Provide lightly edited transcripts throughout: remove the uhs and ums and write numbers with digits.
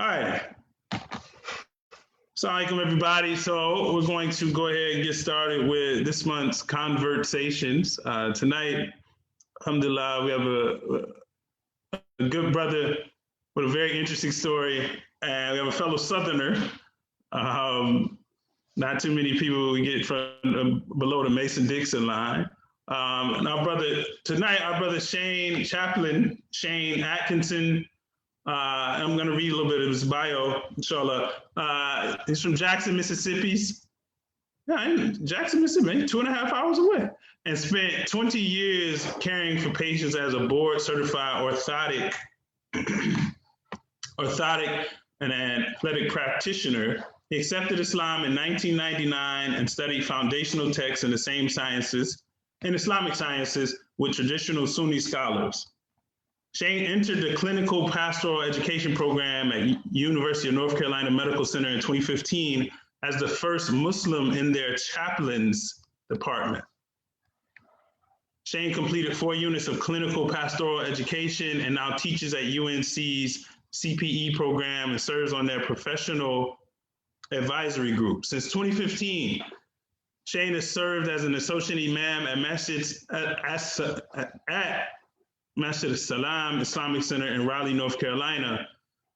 All right. Assalamu alaikum, everybody. So we're going to go ahead and get started with this month's Convert-sations. Tonight, alhamdulillah, we have a good brother with a very interesting story. And we have a fellow Southerner. Not too many people we get from below the Mason-Dixon line. And our brother Chaplain Shane Atkinson. I'm going to read a little bit of his bio, inshallah. He's from Jackson, Mississippi. Yeah, Jackson, Mississippi, 2.5 hours away. And spent 20 years caring for patients as a board-certified orthotic and athletic practitioner. He accepted Islam in 1999 and studied foundational texts in the same sciences, in Islamic sciences, with traditional Sunni scholars. Shane entered the clinical pastoral education program at University of North Carolina Medical Center in 2015 as the first Muslim in their chaplains department. Shane completed 4 units of clinical pastoral education and now teaches at UNC's CPE program and serves on their professional advisory group. Since 2015, Shane has served as an associate imam at Masjid al-Salam Islamic Center in Raleigh, North Carolina.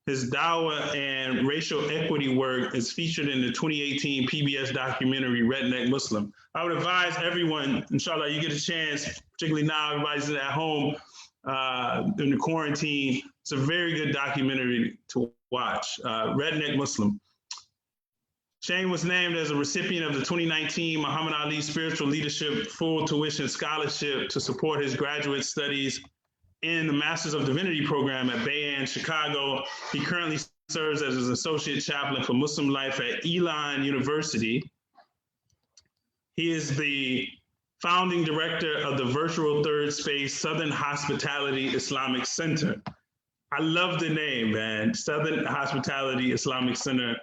His dawah and racial equity work is featured in the 2018 PBS documentary, Redneck Muslim. I would advise everyone, inshallah, you get a chance, particularly now everybody's at home in the quarantine. It's a very good documentary to watch, Redneck Muslim. Shane was named as a recipient of the 2019 Muhammad Ali Spiritual Leadership Full Tuition Scholarship to support his graduate studies in the Masters of Divinity program at Bay Ann, Chicago. He currently serves as an associate chaplain for Muslim life at Elon University. He is the founding director of the virtual third space Southern Hospitality Islamic Center. I love the name, man, Southern Hospitality Islamic Center.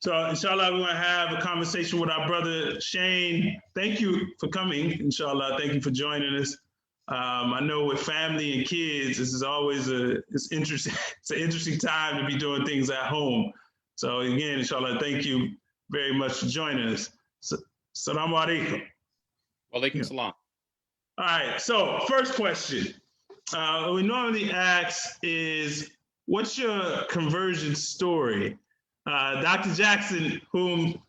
So inshallah, we want to have a conversation with our brother Shane. Thank you for coming, inshallah. Thank you for joining us. I know with family and kids, this is always it's interesting. It's an interesting time to be doing things at home. So again, inshallah, thank you very much for joining us. Assalamu alaikum. Wa alaikum salam. All right, so first question we normally ask is, what's your conversion story? Dr. Jackson, whom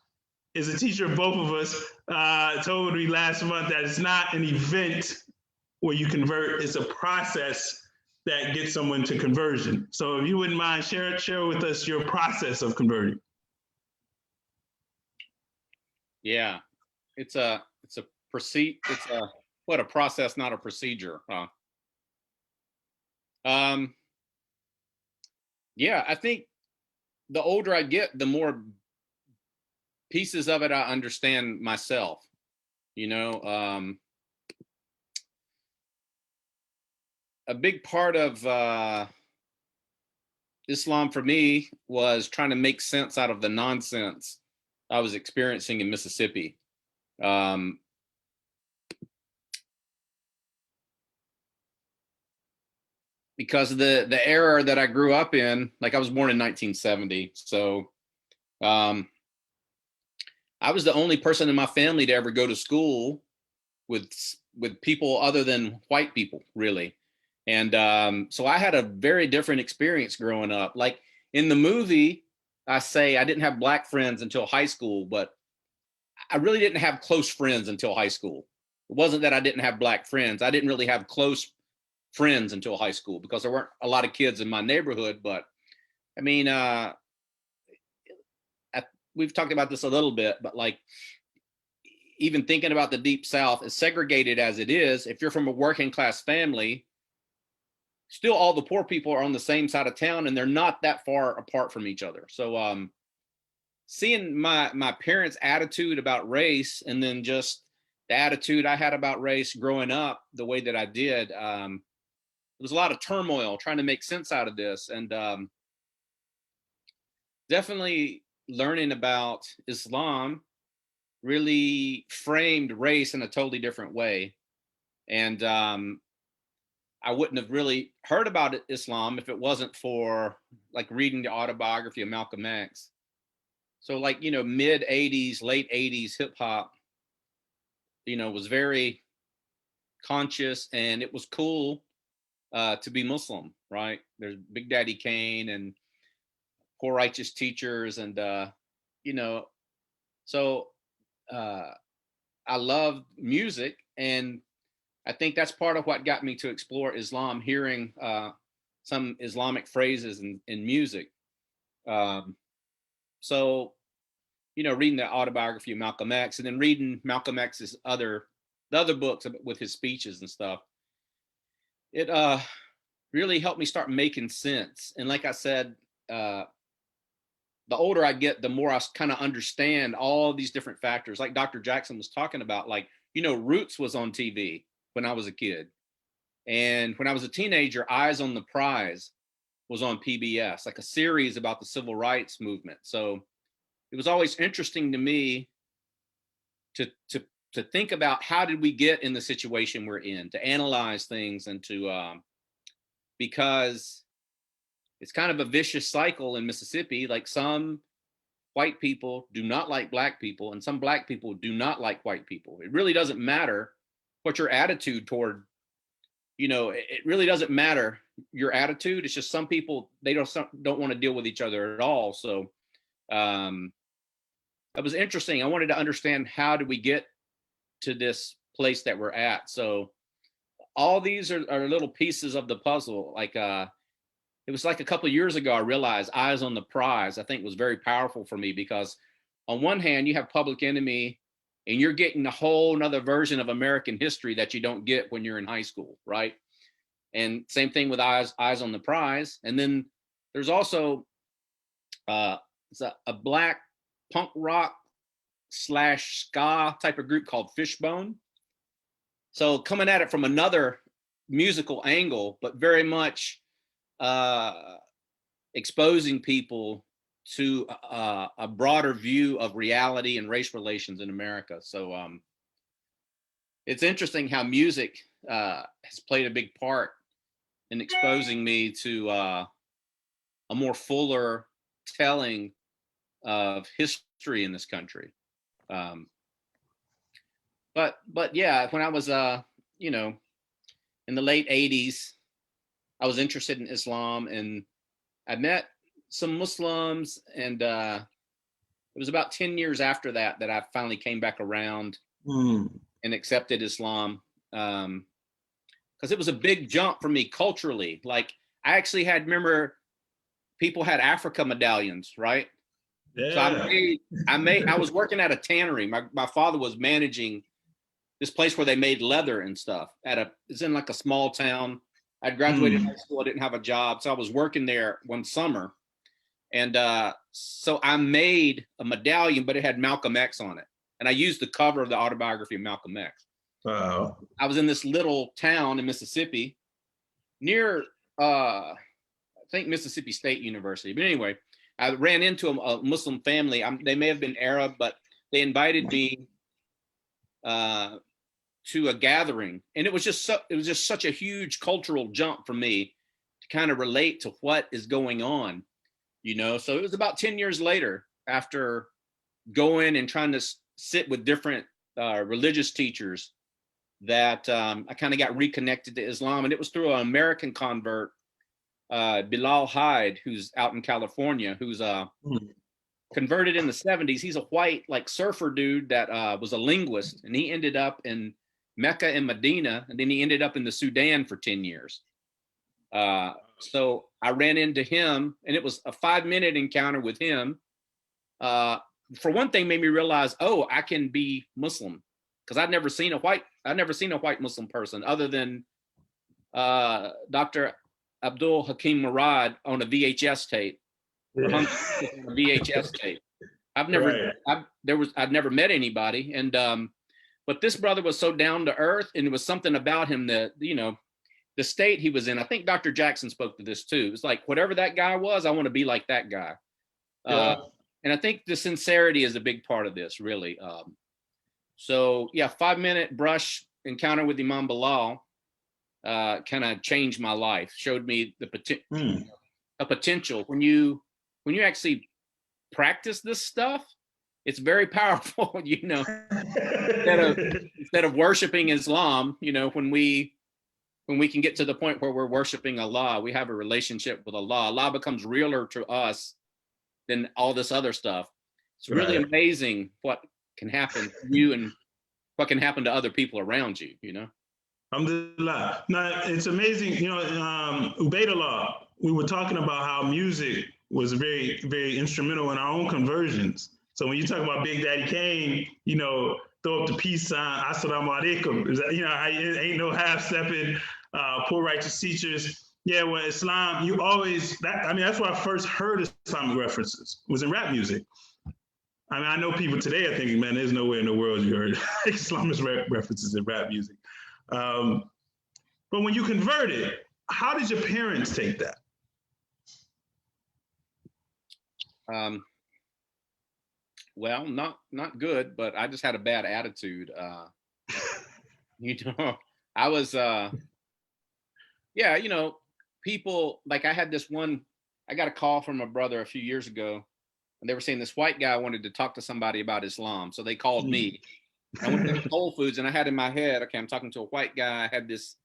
is a teacher of both of us, told me last month that it's not an event where you convert, it's a process that gets someone to conversion. So if you wouldn't mind, share with us your process of converting. Yeah, it's a process, not a procedure, huh? Yeah, I think the older I get, the more pieces of it I understand myself, you know. A big part of Islam for me was trying to make sense out of the nonsense I was experiencing in Mississippi. Because of the era that I grew up in, like I was born in 1970. So I was the only person in my family to ever go to school with people other than white people, really. And so I had a very different experience growing up. Like in the movie, I say I didn't have black friends until high school, but I really didn't have close friends until high school. It wasn't that I didn't have black friends. I didn't really have close friends until high school because there weren't a lot of kids in my neighborhood. But I mean, we've talked about this a little bit, but like even thinking about the Deep South, as segregated as it is, if you're from a working class family, still all the poor people are on the same side of town and they're not that far apart from each other. So seeing my parents' attitude about race and then just the attitude I had about race growing up the way that I did, there was a lot of turmoil trying to make sense out of this. And definitely learning about Islam really framed race in a totally different way. And I wouldn't have really heard about Islam if it wasn't for like reading the autobiography of Malcolm X. So like, mid 80s, late 80s hip hop, was very conscious, and it was cool to be Muslim, right? There's Big Daddy Kane and Poor Righteous Teachers, and so I love music, and I think that's part of what got me to explore Islam, hearing some Islamic phrases in music. So, reading the autobiography of Malcolm X, and then reading Malcolm X's the other books with his speeches and stuff, it really helped me start making sense. And like I said, the older I get, the more I kind of understand all these different factors. Like Dr. Jackson was talking about, like, Roots was on TV when I was a kid. And when I was a teenager, Eyes on the Prize was on PBS, like a series about the civil rights movement. So it was always interesting to me to think about how did we get in the situation we're in, to analyze things, and to because it's kind of a vicious cycle in Mississippi. Like, some white people do not like black people, and some black people do not like white people. It really doesn't matter what your attitude toward, it really doesn't matter your attitude. It's just some people, they don't want to deal with each other at all. So that was interesting. I wanted to understand, how did we get to this place that we're at? So all these are little pieces of the puzzle. Like it was like a couple of years ago, I realized Eyes on the Prize, I think, was very powerful for me, because on one hand, you have Public Enemy, and you're getting a whole nother version of American history that you don't get when you're in high school, right? And same thing with Eyes on the Prize. And then there's also it's a black punk rock / ska type of group called Fishbone. So coming at it from another musical angle, but very much exposing people to a broader view of reality and race relations in America. So it's interesting how music has played a big part in exposing me to a more fuller telling of history in this country. But yeah, when I was in the late 80s, I was interested in Islam, and I met some Muslims, and it was about 10 years after that I finally came back around and accepted Islam, because it was a big jump for me culturally. Like, I actually remember people had Africa medallions, right? Yeah. So I was working at a tannery. My father was managing this place where they made leather and stuff it's in like a small town. I'd graduated high school. I didn't have a job. So I was working there one summer. And so I made a medallion, but it had Malcolm X on it. And I used the cover of the autobiography of Malcolm X. Wow. I was in this little town in Mississippi near, I think, Mississippi State University. But anyway, I ran into a Muslim family. They may have been Arab, but they invited me to a gathering, and it was just such a huge cultural jump for me to kind of relate to what is going on, So it was about 10 years later, after going and trying to sit with different religious teachers, that I kind of got reconnected to Islam, and it was through an American convert, Bilal Hyde, who's out in California, who's converted in the 70s. He's a white, like, surfer dude that was a linguist, and he ended up in Mecca and Medina, and then he ended up in the Sudan for 10 years. So I ran into him, and it was a 5-minute encounter with him. For one thing, made me realize, oh, I can be Muslim, because I'd never seen a white Muslim person other than Dr. Abdul Hakim Murad on a VHS tape. Yeah. On a VHS tape. I'd never met anybody, and but this brother was so down to earth, and it was something about him that, the state he was in. I think Dr. Jackson spoke to this too. It's like, whatever that guy was, I want to be like that guy. Yeah. And I think the sincerity is a big part of this, really. So yeah, 5-minute brush encounter with Imam Bilal. kind of changed my life, showed me the Mm. a potential. When you actually practice this stuff, it's very powerful. Instead of worshiping Islam, when we can get to the point where we're worshiping Allah, we have a relationship with Allah. Allah becomes realer to us than all this other stuff. It's really amazing what can happen to you and what can happen to other people around you, Alhamdulillah. Now, it's amazing, Ubaidullah, we were talking about how music was very, very instrumental in our own conversions. So when you talk about Big Daddy Kane, throw up the peace sign, Assalamu alaikum. Ain't no half-stepping, poor righteous teachers. Yeah, well, Islam, that's where I first heard Islamic references, was in rap music. I mean, I know people today are thinking, man, there's nowhere in the world you heard Islamist references in rap music. But when you converted, how did your parents take that? Well, not good, but I just had a bad attitude. I was, people, like I had this one, I got a call from a brother a few years ago, and they were saying this white guy wanted to talk to somebody about Islam. So they called me. I went to Whole Foods and I had in my head, okay, I'm talking to a white guy. I had this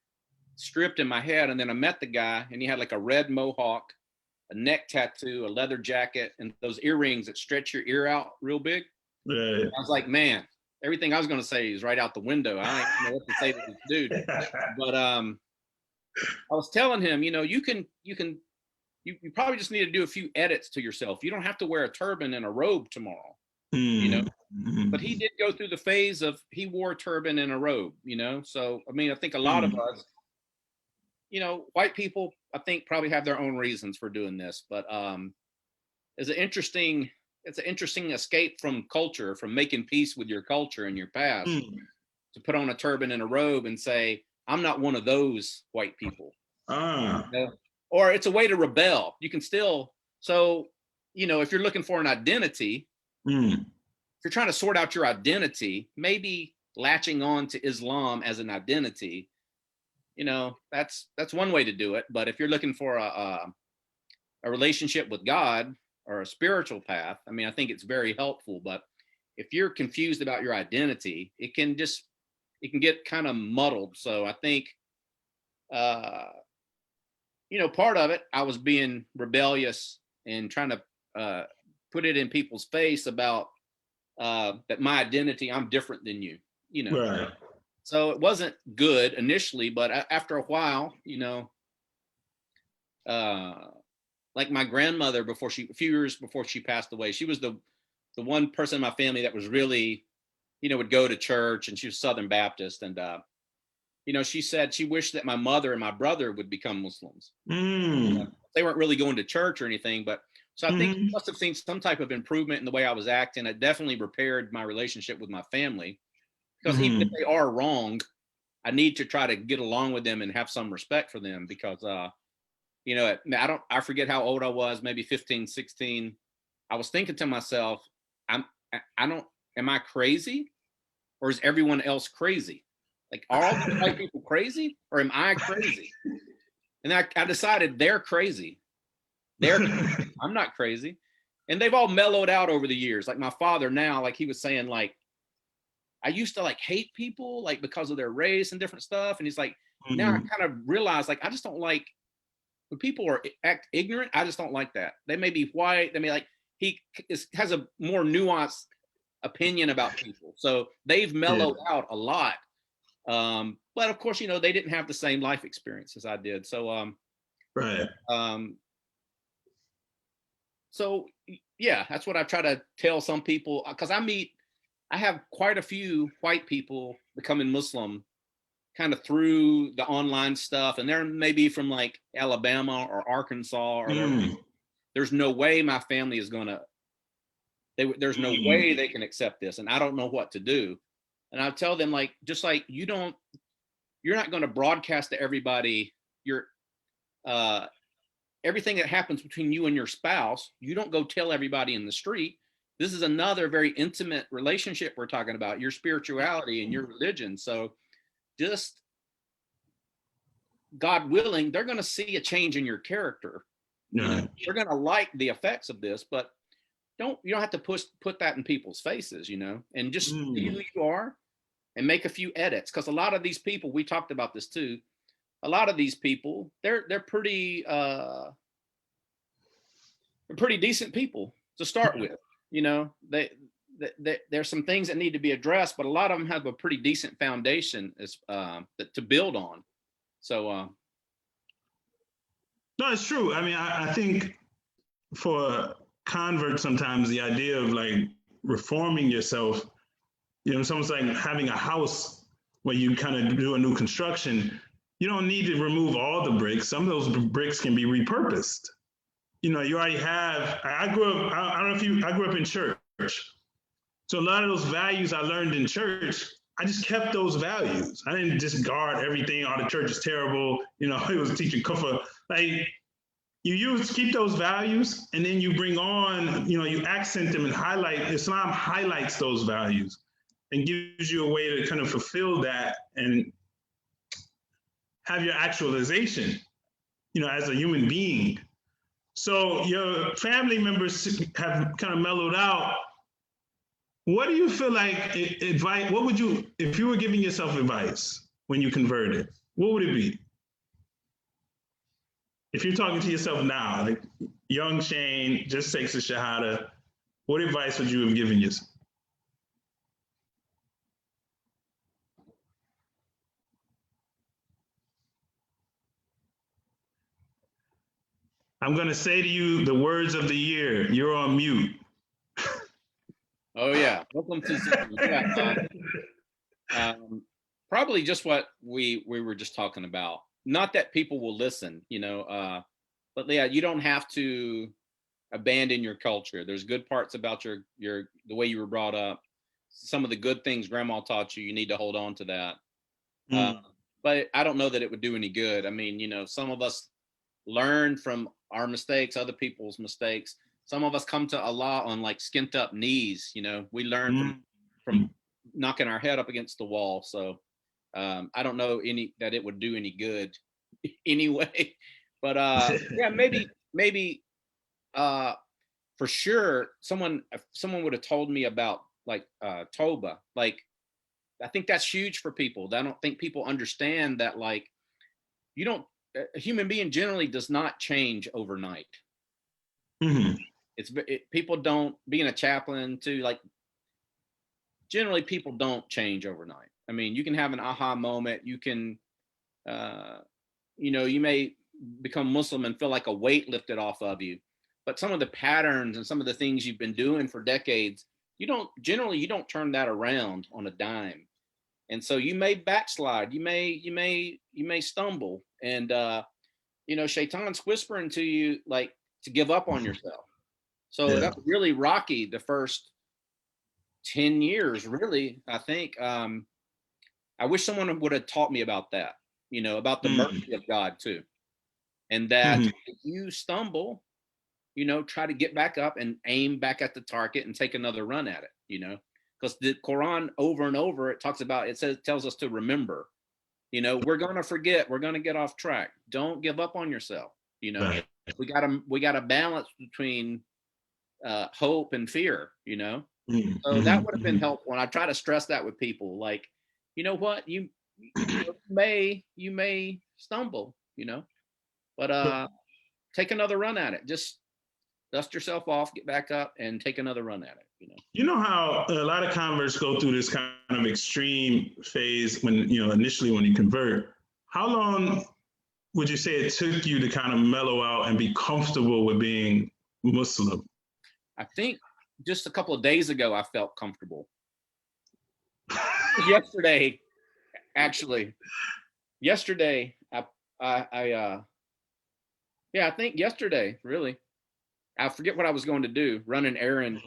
script in my head, and then I met the guy, and he had like a red mohawk, a neck tattoo, a leather jacket, and those earrings that stretch your ear out real big. Right. I was like, man, everything I was going to say is right out the window. I don't know what to say to this dude. But I was telling him, you probably just need to do a few edits to yourself. You don't have to wear a turban and a robe tomorrow, But he did go through the phase of he wore a turban and a robe, So, I mean, I think a lot of us, white people, I think probably have their own reasons for doing this, but it's an interesting escape from culture, from making peace with your culture and your past, to put on a turban and a robe and say, I'm not one of those white people. Or it's a way to rebel. You can still, if you're looking for an identity, if you're trying to sort out your identity, maybe latching on to Islam as an identity, that's one way to do it. But if you're looking for a relationship with God or a spiritual path, I mean, I think it's very helpful. But if you're confused about your identity, it can get kind of muddled. So I think, part of it, I was being rebellious and trying to put it in people's face about that my identity, I'm different than you, Right. So it wasn't good initially, but after a while, like my grandmother, a few years before she passed away, she was the one person in my family that was really, would go to church, and she was Southern Baptist. And, she said she wished that my mother and my brother would become Muslims. They weren't really going to church or anything, but so I think I must have seen some type of improvement in the way I was acting. It definitely repaired my relationship with my family, because even if they are wrong, I need to try to get along with them and have some respect for them, because, I forget how old I was, maybe 15, 16. I was thinking to myself, am I crazy, or is everyone else crazy? Like, are all these white people crazy, or am I crazy? And I decided they're crazy. I'm not crazy. And they've all mellowed out over the years. Like my father now, like he was saying, like, I used to like hate people like because of their race and different stuff. And he's like, now I kind of realize, like, I just don't like when people act ignorant. I just don't like that. They may be white. They may he has a more nuanced opinion about people. So they've mellowed out a lot. But of course, they didn't have the same life experience as I did. So, right. So yeah, that's what I try to tell some people, because I have quite a few white people becoming Muslim kind of through the online stuff, and they're maybe from like Alabama or Arkansas or there's no way my family is gonna. There's no way they can accept this, and I don't know what to do. And I tell them, like, just like you're not going to broadcast to everybody everything that happens between you and your spouse. You don't go tell everybody in the street. This is another very intimate relationship we're talking about, your spirituality and your religion. So just God willing, they're going to see a change in your character. You know, they're going to like the effects of this, but you don't have to put that in people's faces, you know, and just be who you are and make a few edits. Because a lot of these people, we talked about this too. A lot of these people, they're pretty decent people to start with. You know, there's some things that need to be addressed, but a lot of them have a pretty decent foundation to build on. So, no, it's true. I mean, I think for converts, sometimes the idea of like reforming yourself, you know, it's almost like having a house where you kind of do a new construction. You don't need to remove all the bricks. Some of those bricks can be repurposed. You know, you already have, I grew up, I don't know if you, I grew up in church. So a lot of those values I learned in church, I just kept those values. I didn't discard everything. Oh, the church is terrible. You know, it was teaching kufa. Like, keep those values, and then you bring on, you know, you accent them and highlight. Islam highlights those values and gives you a way to kind of fulfill that and have your actualization, you know, as a human being. So your family members have kind of mellowed out. What do you feel like advice? What would you, if you were giving yourself advice when you converted, what would it be? If you're talking to yourself now, like young Shane just takes a Shahada, what advice would you have given yourself? I'm going to say to you the words of the year. You're on mute. Oh yeah, welcome to probably just what we were just talking about. Not that people will listen, you know, but yeah, you don't have to abandon your culture. There's good parts about your the way you were brought up. Some of the good things grandma taught you, you need to hold on to that. But I don't know that it would do any good. I mean, you know, some of us learn from our mistakes, other people's mistakes. Some of us come to Allah on like skint up knees, you know, we learn from knocking our head up against the wall. So I don't know that it would do any good anyway, but yeah, maybe for sure if someone would have told me about like Toba, like I think that's huge for people. I don't think people understand that, like, a human being generally does not change overnight. People don't, being a chaplain too, like generally people don't change overnight. I mean, you can have an aha moment. You can, you know, you may become Muslim and feel like a weight lifted off of you, but some of the patterns and some of the things you've been doing for decades, you don't turn that around on a dime. And so you may backslide, you may stumble, and you know, Shaitan's whispering to you like to give up on yourself. So that's really rocky the first 10 years, really, I think. I wish someone would have taught me about that, you know, about the mercy of God too. And that if you stumble, you know, try to get back up and aim back at the target and take another run at it, you know, because the Quran over and over, it tells us to remember, you know, we're going to forget, we're going to get off track. Don't give up on yourself. You know, we got to balance between hope and fear, you know. So that would have been helpful. And I try to stress that with people, like, you know what, you may stumble, you know, but take another run at it. Just dust yourself off, get back up, and take another run at it, you know. You know how a lot of converts go through this kind of extreme phase when, you know, initially when you convert. How long would you say it took you to kind of mellow out and be comfortable with being Muslim? I think just a couple of days ago, I felt comfortable. Yesterday, actually, I think yesterday, really, I forget what I was going to do, run an errand.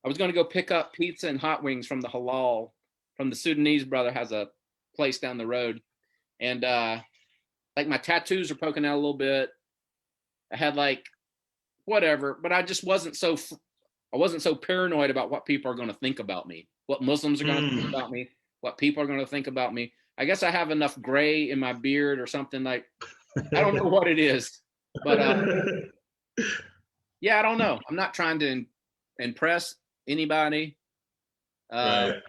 I was going to go pick up pizza and hot wings from the halal, from the Sudanese brother, has a place down the road. And like my tattoos are poking out a little bit. I had like whatever, but I just wasn't so paranoid about what people are going to think about me, what Muslims are going to think about me, what people are going to think about me. I guess I have enough gray in my beard or something, like, I don't know what it is, but yeah, I don't know. I'm not trying to impress anybody. Right.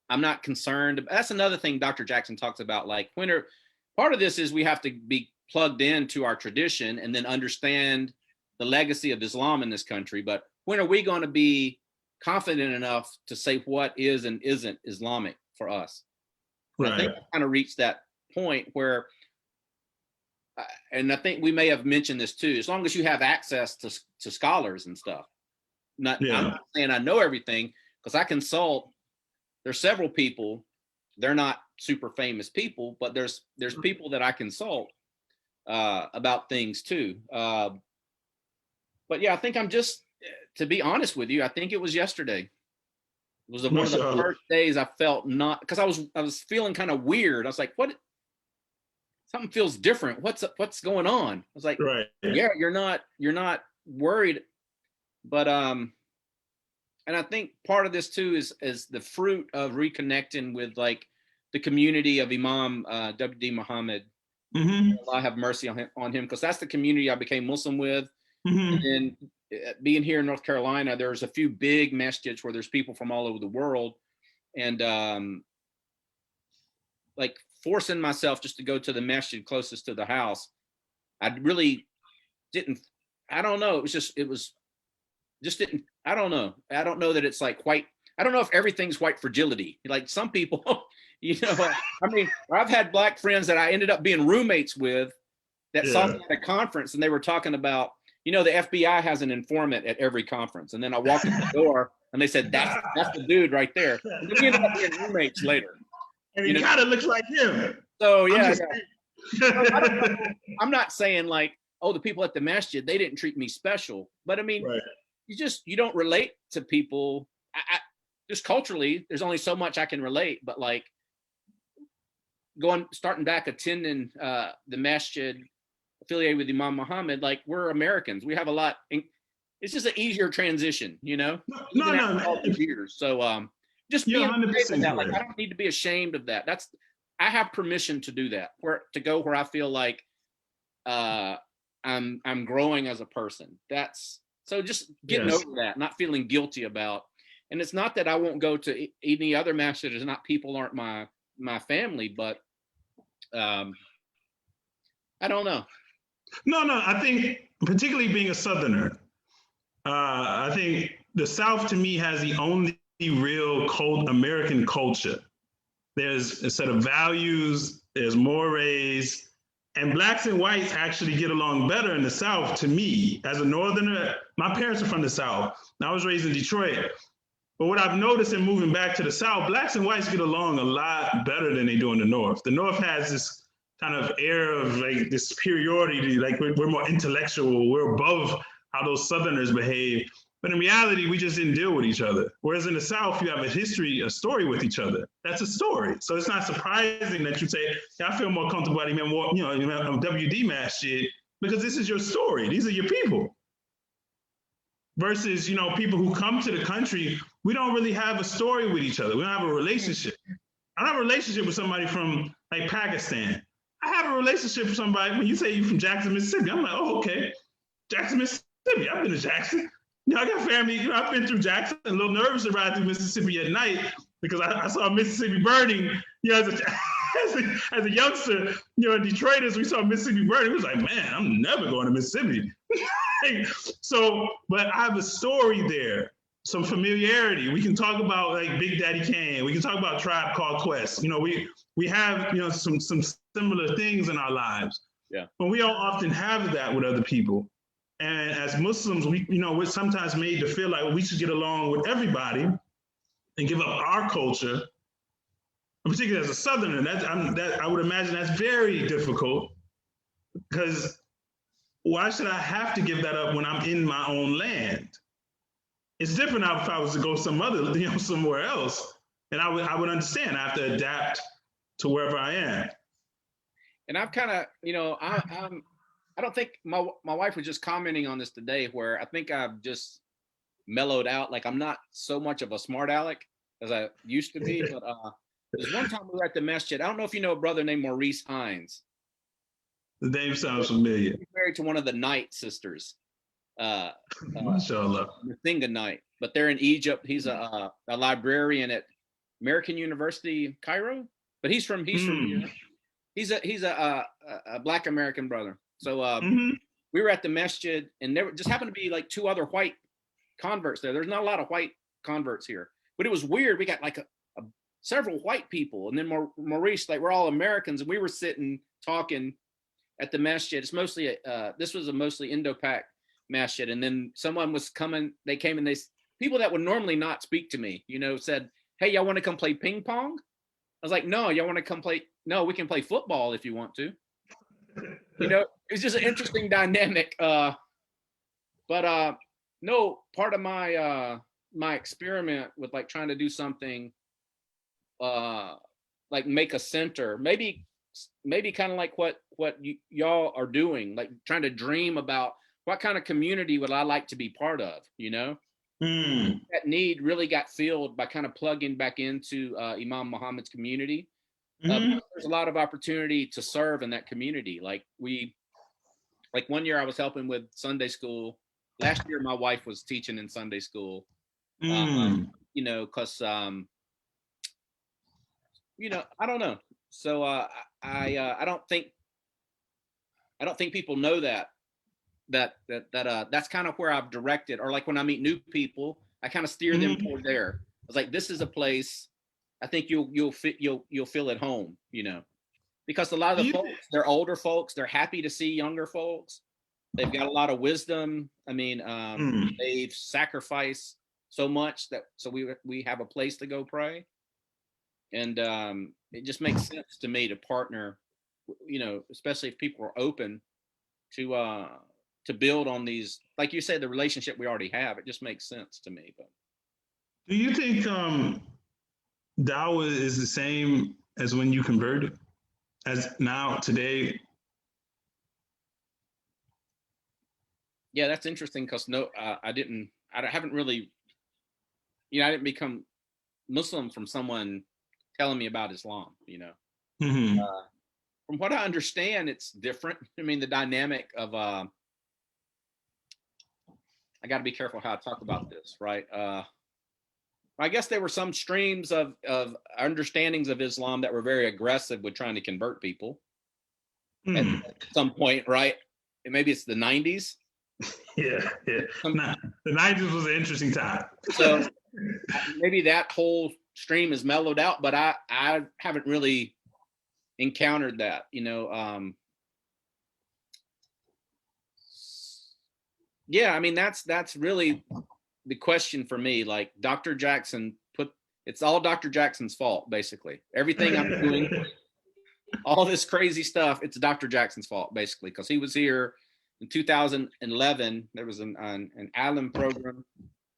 I'm not concerned. That's another thing Dr. Jackson talks about. Like, part of this is we have to be plugged into our tradition and then understand the legacy of Islam in this country. But when are we going to be confident enough to say what is and isn't Islamic for us? Right. I think I kind of reached that point where, and I think we may have mentioned this too, as long as you have access to scholars and stuff. I'm not saying I know everything, because I consult. There's several people. They're not super famous people, but there's people that I consult about things too. But yeah, I think I'm just, to be honest with you, I think it was yesterday. It was one of the first days I felt not, because I was feeling kind of weird. I was like, what? Something feels different. What's going on? I was like, right. Yeah, you're not worried, but and I think part of this too is the fruit of reconnecting with like the community of Imam W.D. Muhammad. Mm-hmm. Allah have mercy on him, because that's the community I became Muslim with. Mm-hmm. And then being here in North Carolina, there's a few big masjids where there's people from all over the world, and like forcing myself just to go to the masjid closest to the house, I really didn't. I don't know. It was just didn't. I don't know. I don't know that it's like white. I don't know if everything's white fragility. Like some people, you know, I mean, I've had black friends that I ended up being roommates with that saw me at a conference, and they were talking about, you know, the FBI has an informant at every conference. And then I walked in the door and they said, that's the dude right there. And we ended up being roommates later. And he kind of looks like him. So yeah. I'm not saying like, oh, the people at the masjid, they didn't treat me special. But I mean, right. You don't relate to people. I just culturally, there's only so much I can relate. But like starting back attending the masjid affiliated with Imam Muhammad, like we're Americans. We have a lot. It's just an easier transition, you know. No. All these years. So just being that, like I don't need to be ashamed of that. I have permission to do that. To go where I feel like I'm growing as a person. So just getting over that, not feeling guilty about. And it's not that I won't go to any other masjid. It's not people aren't my family, but I don't know. No, I think particularly being a Southerner, I think the South to me has the only real American culture. There's a set of values, there's mores, and blacks and whites actually get along better in the South to me. As a Northerner, my parents are from the South. I was raised in Detroit. But what I've noticed in moving back to the South, blacks and whites get along a lot better than they do in the North. The North has this kind of air of like this superiority, like we're more intellectual, we're above how those Southerners behave. But in reality, we just didn't deal with each other. Whereas in the South, you have a story with each other. That's a story. So it's not surprising that you say, yeah, I feel more comfortable at Imam, WD Masjid, because this is your story. These are your people. Versus, people who come to the country, we don't really have a story with each other. We don't have a relationship. I don't have a relationship with somebody from like Pakistan. I have a relationship with somebody, when you say you're from Jackson, Mississippi, I'm like, oh, okay. Jackson, Mississippi. I've been to Jackson. I got family, I've been through Jackson, a little nervous to ride through Mississippi at night because I saw Mississippi burning, as a youngster, in Detroit, as we saw Mississippi burning, it was like, man, I'm never going to Mississippi. But I have a story there, some familiarity. We can talk about like Big Daddy Kane. We can talk about Tribe Called Quest. We have, some similar things in our lives. Yeah. But we don't often have that with other people. And as Muslims, we're sometimes made to feel like we should get along with everybody and give up our culture. And particularly as a Southerner, I would imagine that's very difficult, because why should I have to give that up when I'm in my own land? It's different if I was to go somewhere else, and I would understand. I have to adapt to wherever I am. And I've kind of, I don't think my wife was just commenting on this today, where I think I've just mellowed out. Like I'm not so much of a smart aleck as I used to be, but There's one time we were at the masjid. I don't know if you know a brother named Maurice Hines. The name sounds familiar. He's married to one of the Knight sisters, MashaAllah. Muthinga Knight, but they're in Egypt. He's a librarian at American University, Cairo, but he's from here. He's a Black American brother. So we were at the masjid, and there just happened to be like two other white converts there. There's not a lot of white converts here, but it was weird. We got like several white people, and then Maurice, like we're all Americans, and we were sitting talking at the masjid. It's mostly this was a mostly Indo-Pak masjid, and then someone was coming. They came and people that would normally not speak to me, said, "Hey, y'all want to come play ping pong?" I was like, "No, y'all want to come play? No, we can play football if you want to." It's just an interesting dynamic. But no, part of my my experiment with like trying to do something like make a center, maybe kind of like what y'all are doing, like trying to dream about what kind of community would I like to be part of, That need really got filled by kind of plugging back into Imam Muhammad's community. There's a lot of opportunity to serve in that community. Like 1 year I was helping with Sunday school. Last year my wife was teaching in Sunday school. Because I don't know. So I don't think people know that's kind of where I've directed, or like when I meet new people, I kind of steer them toward there. I was like, this is a place I think you'll feel at home, because a lot of the folks, they're older folks, they're happy to see younger folks. They've got a lot of wisdom. I mean, they've sacrificed so much so we have a place to go pray. And it just makes sense to me to partner, especially if people are open to build on these, like you said, the relationship we already have. It just makes sense to me. But do you think Dawah is the same as when you converted, as now today? Yeah, that's interesting because I haven't really, I didn't become Muslim from someone telling me about Islam, From what I understand, it's different. I mean, the dynamic of, I got to be careful how I talk about this, right? I guess there were some streams of understandings of Islam that were very aggressive with trying to convert people at some point, right? And maybe it's the 90s. Yeah. The 90s was an interesting time. So maybe that whole stream is mellowed out, but I haven't really encountered that, Yeah, I mean, that's really the question for me. Like Dr. Jackson it's all Dr. Jackson's fault, basically. Everything I'm doing, all this crazy stuff, it's Dr. Jackson's fault, basically, because he was here in 2011. There was an Alim program,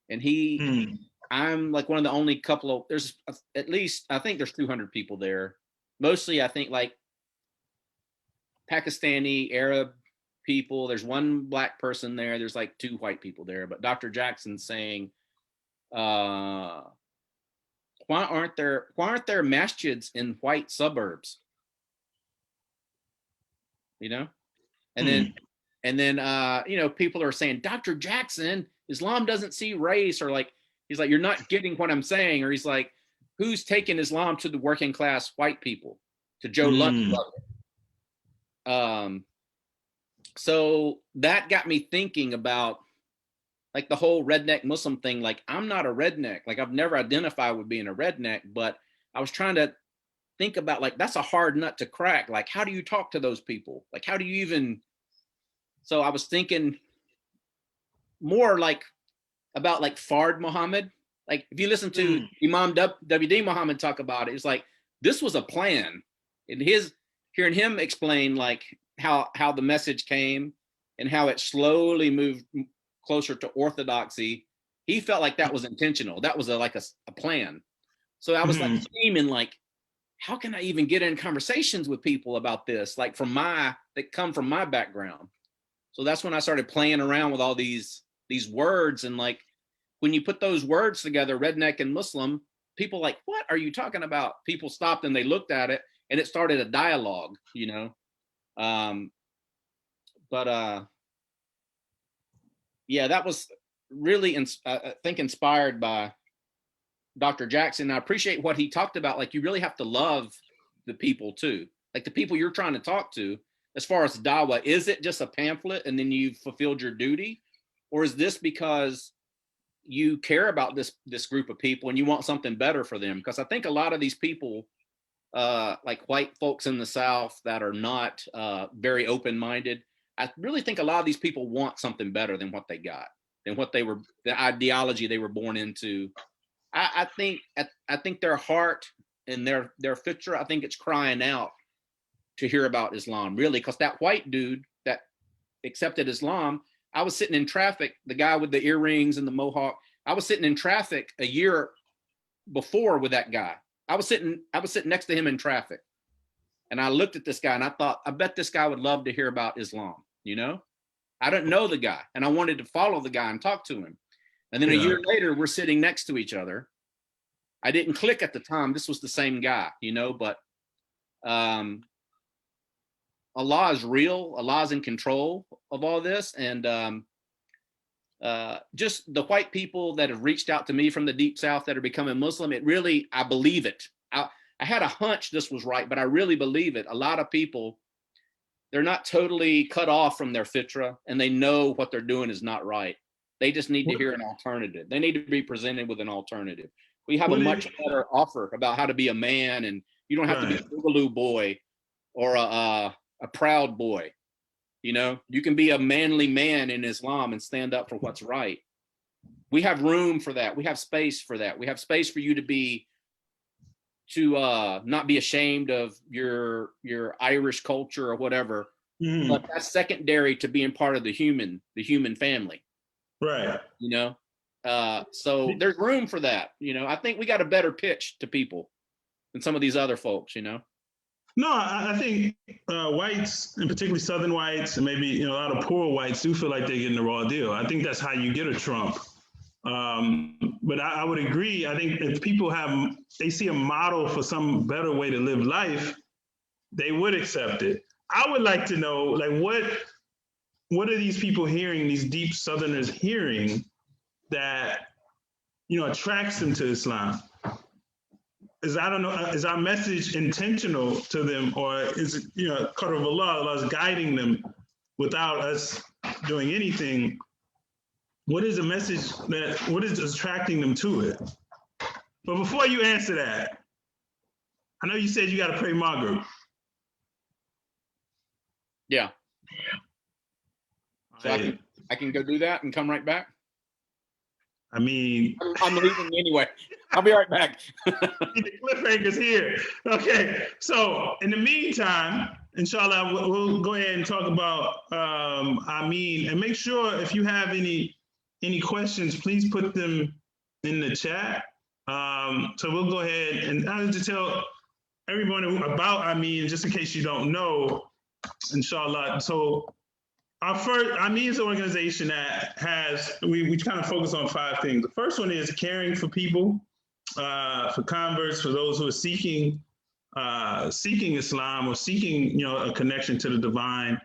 and I'm like one of the only couple of, there's at least, I think there's 200 people there. Mostly, I think like Pakistani, Arab people. There's one black person there. There's like 2 white people there. But Dr. Jackson's saying, why aren't there masjids in white suburbs? And then people are saying, Dr. Jackson, Islam doesn't see race, or like, he's like, you're not getting what I'm saying. Or he's like, who's taking Islam to the working class white people, to Joe Lunt's brother? So that got me thinking about like the whole redneck Muslim thing. Like, I'm not a redneck. Like, I've never identified with being a redneck, but I was trying to think about, like, that's a hard nut to crack. Like, how do you talk to those people? Like, how do you even, so I was thinking more like about like Fard Muhammad. Like, if you listen to Imam W.D. Muhammad talk about it, it's like, this was a plan. And hearing him explain like how the message came and how it slowly moved closer to orthodoxy, he felt like that was intentional. That was a plan. So I was like scheming, like, how can I even get in conversations with people about this? Like that come from my background. So that's when I started playing around with all these words. And like, when you put those words together, redneck and Muslim, people like, what are you talking about? People stopped and they looked at it, and it started a dialogue, you know. Yeah, that was really, I think, inspired by Dr. Jackson. I appreciate what he talked about. Like, you really have to love the people too. Like the people you're trying to talk to, as far as dawah, is it just a pamphlet and then you've fulfilled your duty? Or is this because you care about this group of people and you want something better for them? Because I think a lot of these people, like white folks in the South that are not very open-minded, I really think a lot of these people want something better than what they got, than what they were, the ideology they were born into. I think their heart and their fitra, I think it's crying out to hear about Islam, really, because that white dude that accepted Islam, I was sitting in traffic, the guy with the earrings and the mohawk, I was sitting in traffic a year before with that guy. I was sitting next to him in traffic. And I looked at this guy and I thought, I bet this guy would love to hear about Islam, you know? I didn't know the guy and I wanted to follow the guy and talk to him. And then a year later, we're sitting next to each other. I didn't click at the time. This was the same guy, you know, but Allah is real. Allah is in control of all this. And just the white people that have reached out to me from the Deep South that are becoming Muslim, it really, I believe it. I had a hunch this was right, but I really believe it. A lot of people, they're not totally cut off from their fitra and they know what they're doing is not right. They just need to hear an alternative. They need to be presented with an alternative. We have a much better offer about how to be a man, and you don't have to be a boogaloo boy or a proud boy. You know, you can be a manly man in Islam and stand up for what's right. We have room for that. We have space for that. We have space for you to not be ashamed of your Irish culture or whatever. But that's secondary to being part of the human family. Right. You know, so there's room for that. You know, I think we got a better pitch to people than some of these other folks, you know? No, I think whites, and particularly Southern whites, and maybe, you know, a lot of poor whites do feel like they're getting the raw deal. I think that's how you get a Trump. But I would agree. I think if people they see a model for some better way to live life, they would accept it. I would like to know, like, what are these people hearing, these deep Southerners hearing that, you know, attracts them to Islam? Is our message intentional to them, or is it, you know, qadr of Allah is guiding them without us doing anything? What is the message what is attracting them to it? But before you answer that, I know you said you got to pray Maghrib. Yeah. So I can go do that and come right back. I mean, I'm leaving anyway. I'll be right back. The cliffhanger's here. Okay. So in the meantime, inshallah, we'll go ahead and talk about Amin, and make sure if you have any questions, please put them in the chat. So we'll go ahead and I'll just tell everyone about Amin, just in case you don't know, inshallah. So our first, Amin is an organization that has, we kind of focus on 5 things. The first one is caring for people, for converts, for those who are seeking Islam or seeking, you know, a connection to the divine,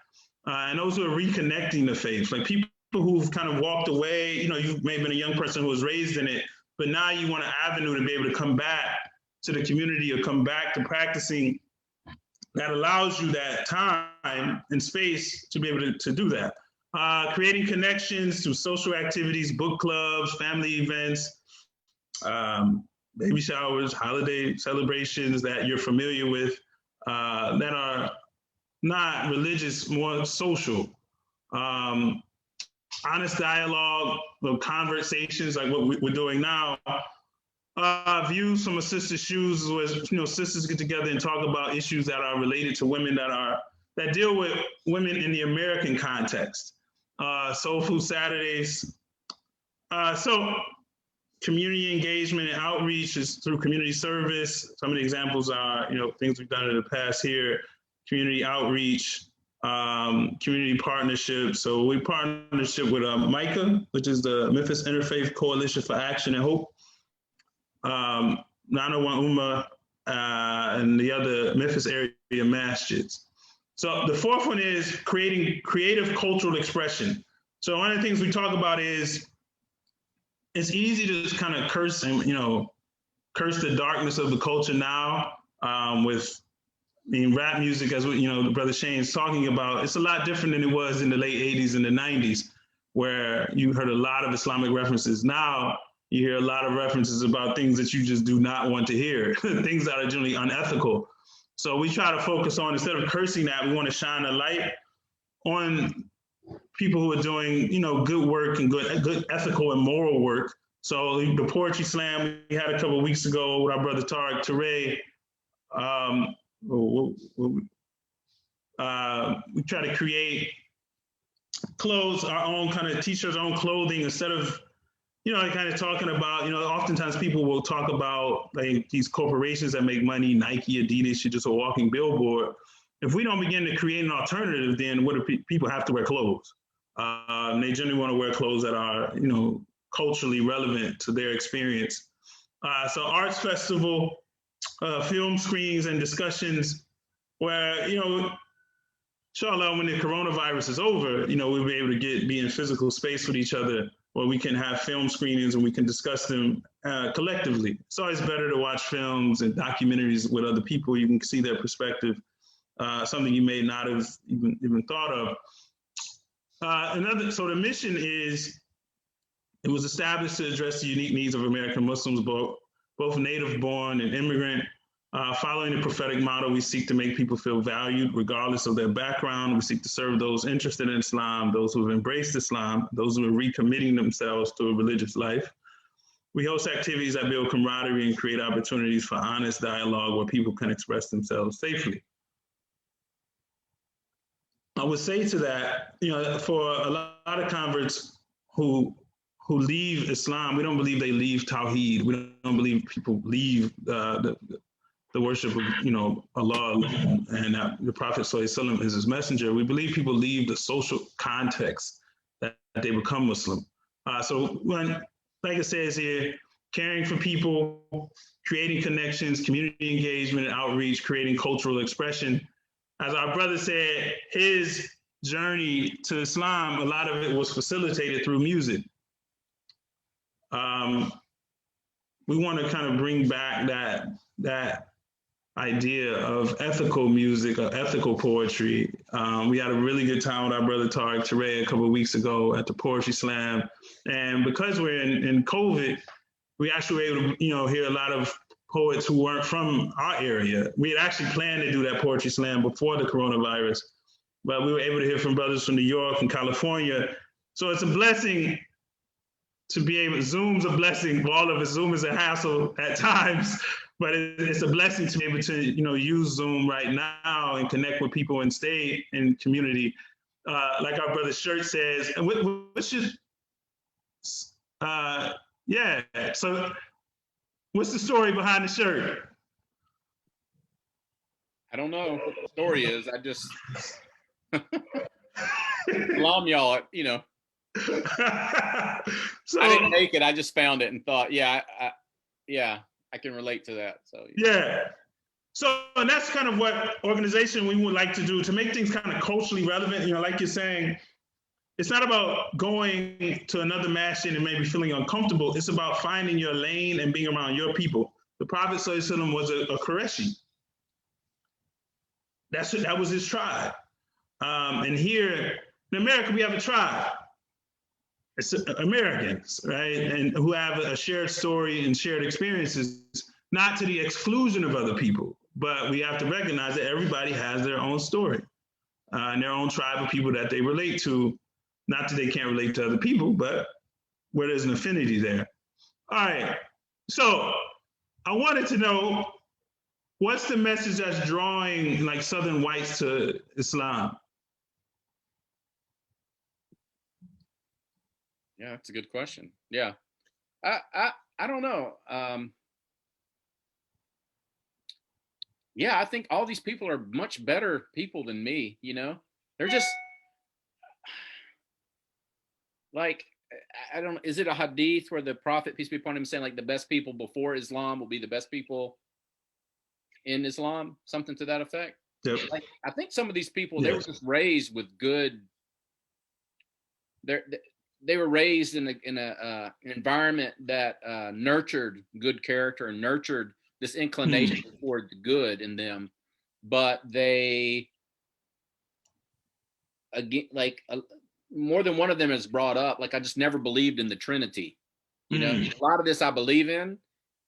and those who are reconnecting the faith, like people who've kind of walked away. You know, you may have been a young person who was raised in it, but now you want an avenue to be able to come back to the community or come back to practicing that allows you that time and space to be able to do that. Creating connections through social activities, book clubs, family events, baby showers, holiday celebrations that you're familiar with, that are not religious, more social. Honest dialogue, conversations like what we're doing now. Views from a sister's shoes was, you know, sisters get together and talk about issues that are related to women that deal with women in the American context. Soul Food Saturdays. So community engagement and outreach is through community service. Some of the examples are, you know, things we've done in the past here, community outreach, community partnership. So we partnership with MICA, which is the Memphis Interfaith Coalition for Action and Hope. Nana wa Umma, and the other Memphis area masjids. So the fourth one is creating creative cultural expression. So one of the things we talk about is it's easy to just kind of curse and, curse the darkness of the culture now, with rap music, as the brother Shane's talking about. It's a lot different than it was in the late 80s and the 90s, where you heard a lot of Islamic references. Now you hear a lot of references about things that you just do not want to hear, things that are generally unethical. So we try to focus on, instead of cursing that, we want to shine a light on people who are doing, good work and good ethical and moral work. So the poetry slam we had a couple of weeks ago with our brother Tariq Teray, we try to create clothes, our own kind of t-shirts, our own clothing, instead of, kind of talking about, oftentimes people will talk about like these corporations that make money, Nike, Adidas, you're just a walking billboard. If we don't begin to create an alternative, then what do people have to wear clothes? They generally want to wear clothes that are, culturally relevant to their experience. So arts festival, film screenings and discussions where, inshallah, when the coronavirus is over, we'll be able to be in physical space with each other, where we can have film screenings and we can discuss them collectively. It's always better to watch films and documentaries with other people. You can see their perspective, something you may not have even thought of. So the mission is, it was established to address the unique needs of American Muslims, both native born and immigrant. Following the prophetic model, we seek to make people feel valued regardless of their background. We seek to serve those interested in Islam, those who have embraced Islam, those who are recommitting themselves to a religious life. We host activities that build camaraderie and create opportunities for honest dialogue where people can express themselves safely. I would say to that, for a lot of converts who leave Islam, we don't believe they leave Tawheed. We don't believe people leave the worship of, Allah and the Prophet ﷺ is his messenger. We believe people leave the social context that they become Muslim. So when, like it says here, caring for people, creating connections, community engagement and outreach, creating cultural expression. As our brother said, his journey to Islam, a lot of it was facilitated through music. We want to kind of bring back that idea of ethical music, or ethical poetry. We had a really good time with our brother Tariq Teray a couple of weeks ago at the Poetry Slam. And because we're in COVID, we actually were able to, hear a lot of poets who weren't from our area. We had actually planned to do that Poetry Slam before the coronavirus, but we were able to hear from brothers from New York and California. So it's a blessing to be able, Zoom's a blessing for all of us. Zoom is a hassle at times, but it's a blessing to be able to, use Zoom right now and connect with people and stay in community. Like our brother Shirt says, and what's just, yeah. So what's the story behind the shirt? I don't know what the story is. I just, salam y'all, So, I didn't make it. I just found it and thought, I can relate to that. So yeah. So, and that's kind of what organization we would like to do to make things kind of culturally relevant. Like you're saying, it's not about going to another masjid and maybe feeling uncomfortable. It's about finding your lane and being around your people. The Prophet ﷺ was a Qurayshi. That was his tribe. And here in America, we have a tribe. It's Americans, right? And who have a shared story and shared experiences, not to the exclusion of other people, but we have to recognize that everybody has their own story and their own tribe of people that they relate to. Not that they can't relate to other people, but where there's an affinity there. All right, so I wanted to know, what's the message that's drawing like Southern whites to Islam? Yeah, that's a good question. Yeah, I don't know. Yeah, I think all these people are much better people than me. They're just like, I don't, is it a hadith where the Prophet, peace be upon him, saying like the best people before Islam will be the best people in Islam, something to that effect? Yep. Like, I think some of these people, they were Yes. just raised with good, they were raised in an environment that nurtured good character and nurtured this inclination toward the good in them, but they, again, like more than one of them is brought up, like I just never believed in the Trinity. You know, a lot of this I believe in,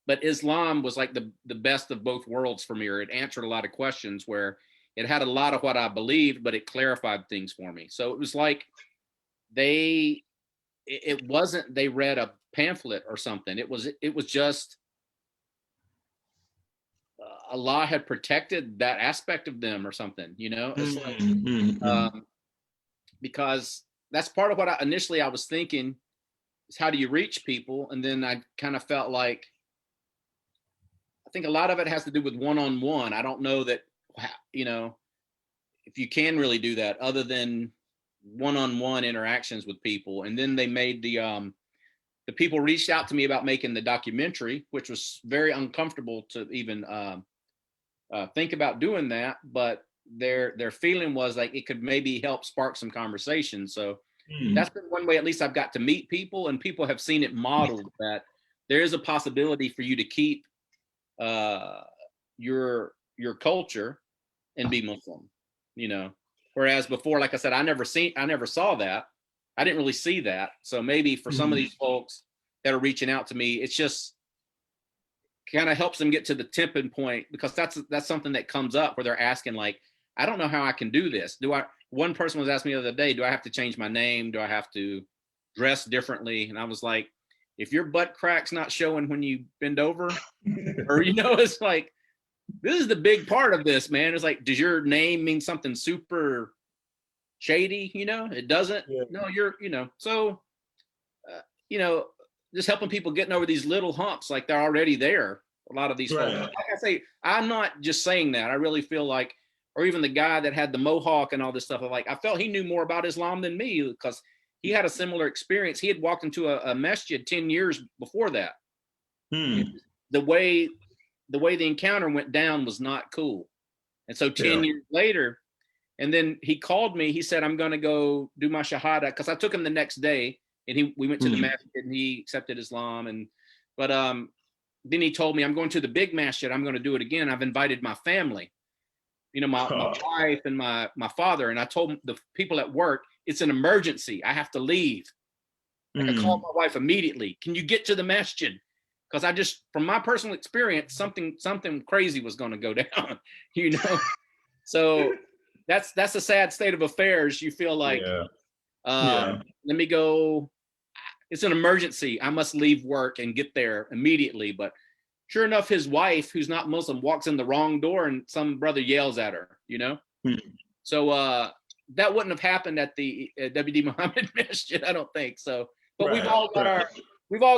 but Islam was like the best of both worlds for me, or it answered a lot of questions where it had a lot of what I believed, but it clarified things for me. So it was like it wasn't they read a pamphlet or something. It was just Allah had protected that aspect of them or something, you know. It's like because that's part of what I was thinking is how do you reach people, and then I kind of felt like I think a lot of it has to do with one-on-one. I don't know that, you know, if you can really do that other than one-on-one interactions with people. And then they made the people reached out to me about making the documentary, which was very uncomfortable to even think about doing that. But their feeling was like it could maybe help spark some conversation. So that's been one way, at least I've got to meet people, and people have seen it modeled that there is a possibility for you to keep your culture and be Muslim, you know. Whereas before, like I said, I never saw that. I didn't really see that. So maybe for some of these folks that are reaching out to me, it's just kind of helps them get to the tipping point, because that's something that comes up where they're asking like, I don't know how I can do this. One person was asking me the other day, do I have to change my name? Do I have to dress differently? And I was like, if your butt crack's not showing when you bend over, or, you know, it's like, this is the big part of this, man. It's like, does your name mean something super shady? You know, it doesn't. Yeah. No, you're, you know, so, you know, just helping people getting over these little humps, like they're already there. A lot of these folks, like I say, I'm not just saying that. I really feel like, or even the guy that had the mohawk and all this stuff, I felt he knew more about Islam than me, because he had a similar experience. He had walked into a masjid 10 years before that. The way the encounter went down was not cool. And so 10 years later, and then he called me, he said, I'm going to go do my shahada, because I took him the next day, and we went to the masjid, and he accepted Islam. But then he told me, I'm going to the big masjid, I'm going to do it again. I've invited my family, you know, my wife and my father. And I told the people at work, it's an emergency, I have to leave. Like I called my wife immediately, can you get to the masjid? Because I just, from my personal experience, something crazy was going to go down, you know. So that's a sad state of affairs. You feel like, let me go. It's an emergency. I must leave work and get there immediately. But sure enough, his wife, who's not Muslim, walks in the wrong door, and some brother yells at her, you know. So that wouldn't have happened at the WD Muhammad Masjid, I don't think so. But we've all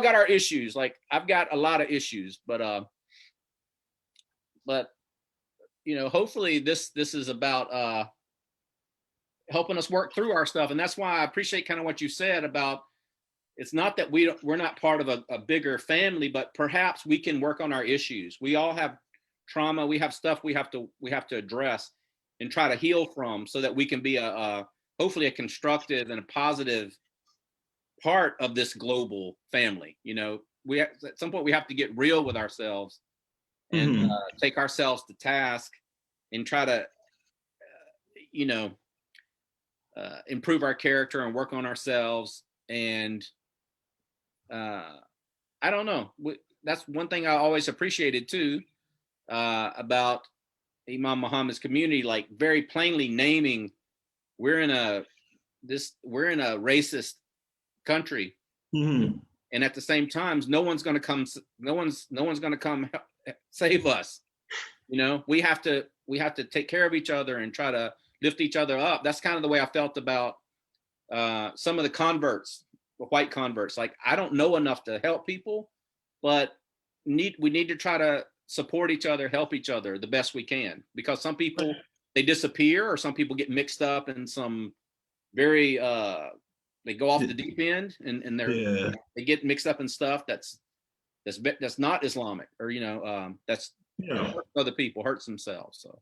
got our issues. Like I've got a lot of issues, but you know, hopefully this is about helping us work through our stuff. And that's why I appreciate kind of what you said about, it's not that we're not part of a bigger family, but perhaps we can work on our issues. We all have trauma. We have stuff we have to address and try to heal from, so that we can be hopefully a constructive and a positive part of this global family. You know, at some point we have to get real with ourselves and take ourselves to task and try to, you know, improve our character and work on ourselves. And I don't know. That's one thing I always appreciated too, about Imam Muhammad's community, like very plainly naming, we're in a racist country, and at the same time, no one's going to come save us. You know, we have to take care of each other and try to lift each other up. That's kind of the way I felt about some of the converts, the white converts. Like, I don't know enough to help people, but we need to try to support each other, help each other the best we can, because some people, they disappear, or some people get mixed up in some very they go off the deep end, and they get mixed up in stuff that's not Islamic, or that's hurts other people, hurts themselves. So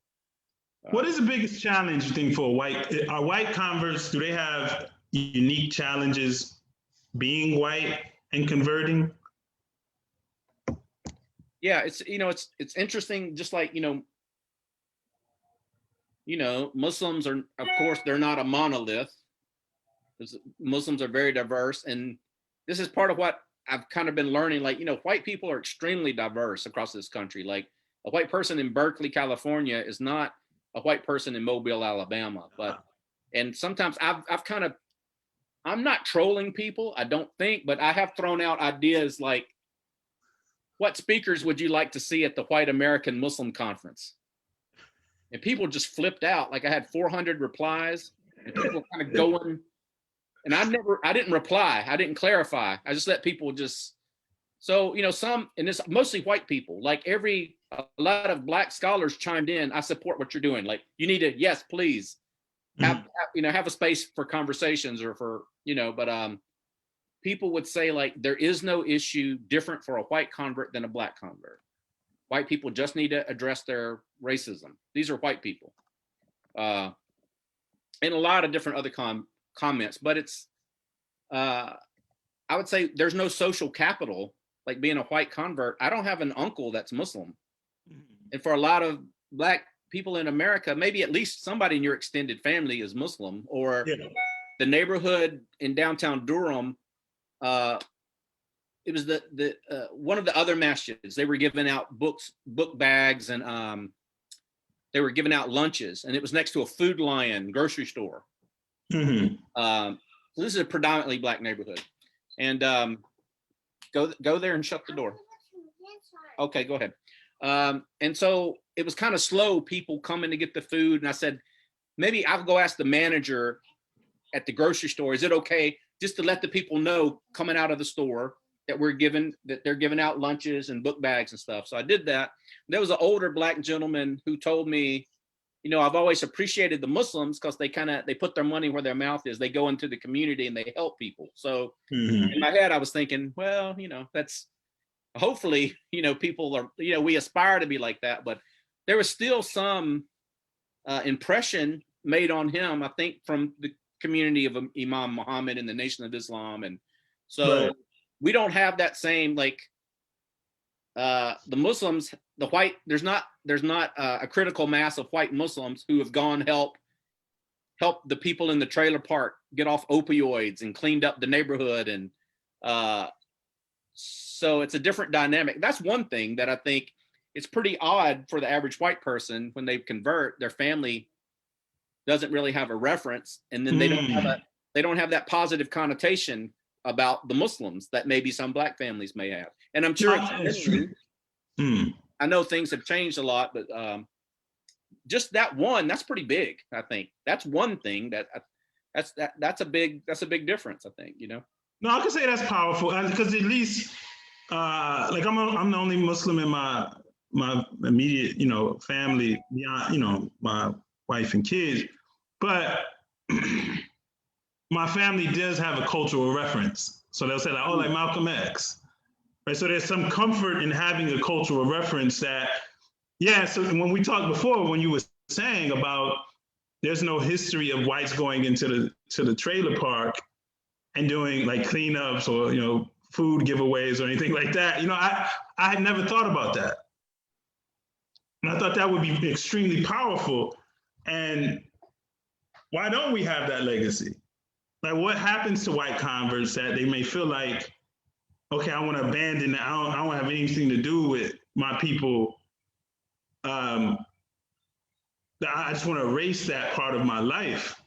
what is the biggest challenge you think for white converts? Do they have unique challenges being white and converting? Yeah, it's interesting. Just like Muslims are, of course, they're not a monolith. Muslims are very diverse, and this is part of what I've kind of been learning. Like, white people are extremely diverse across this country. Like, a white person in Berkeley, California is not a white person in Mobile, Alabama. And sometimes I'm not trolling people, I don't think, but I have thrown out ideas like, what speakers would you like to see at the White American Muslim Conference? And people just flipped out. Like, I had 400 replies, and people kind of going, and I didn't reply. I didn't clarify. I just let people just, so, some, and it's mostly white people, like a lot of Black scholars chimed in. I support what you're doing. Like, you need to, yes, please have a space for conversations, or for, but people would say, like, there is no issue different for a white convert than a Black convert. White people just need to address their racism. These are white people. And a lot of different other comments, but it's, I would say there's no social capital, like being a white convert. I don't have an uncle that's Muslim. And for a lot of Black people in America, maybe at least somebody in your extended family is Muslim, or the neighborhood in downtown Durham, it was the one of the other masjids. They were giving out book bags, and they were giving out lunches, and it was next to a Food Lion grocery store. So this is a predominantly Black neighborhood, and go there and shut the door. Okay, go ahead. And so it was kind of slow, people coming to get the food, and I said, maybe I'll go ask the manager at the grocery store, is it okay just to let the people know coming out of the store that they're giving out lunches and book bags and stuff. So I did that. There was an older Black gentleman who told me, I've always appreciated the Muslims because they put their money where their mouth is. They go into the community and they help people. So in my head, I was thinking, well, that's hopefully, people are, we aspire to be like that, but there was still some impression made on him, I think, from the community of Imam Muhammad and the Nation of Islam. And so we don't have that same, like, the Muslims, there's not a critical mass of white Muslims who have gone help the people in the trailer park get off opioids and cleaned up the neighborhood. And so it's a different dynamic. That's one thing that I think it's pretty odd for the average white person when they convert. Their family doesn't really have a reference, and then they don't have that positive connotation about the Muslims that maybe some Black families may have. And I'm sure it's true. I know things have changed a lot, but just that's pretty big. I think that's one thing that's a big difference, I think, No, I can say that's powerful, because at least like I'm the only Muslim in my immediate family beyond my wife and kids, but my family does have a cultural reference. So they'll say, like, oh, like Malcolm X, right? So there's some comfort in having a cultural reference that, so when we talked before, when you were saying about there's no history of whites going into the trailer park and doing like cleanups or, food giveaways or anything like that, I had never thought about that. And I thought that would be extremely powerful. And why don't we have that legacy? Like, what happens to white converts that they may feel like, okay, I want to abandon it. I don't have anything to do with my people. I just want to erase that part of my life.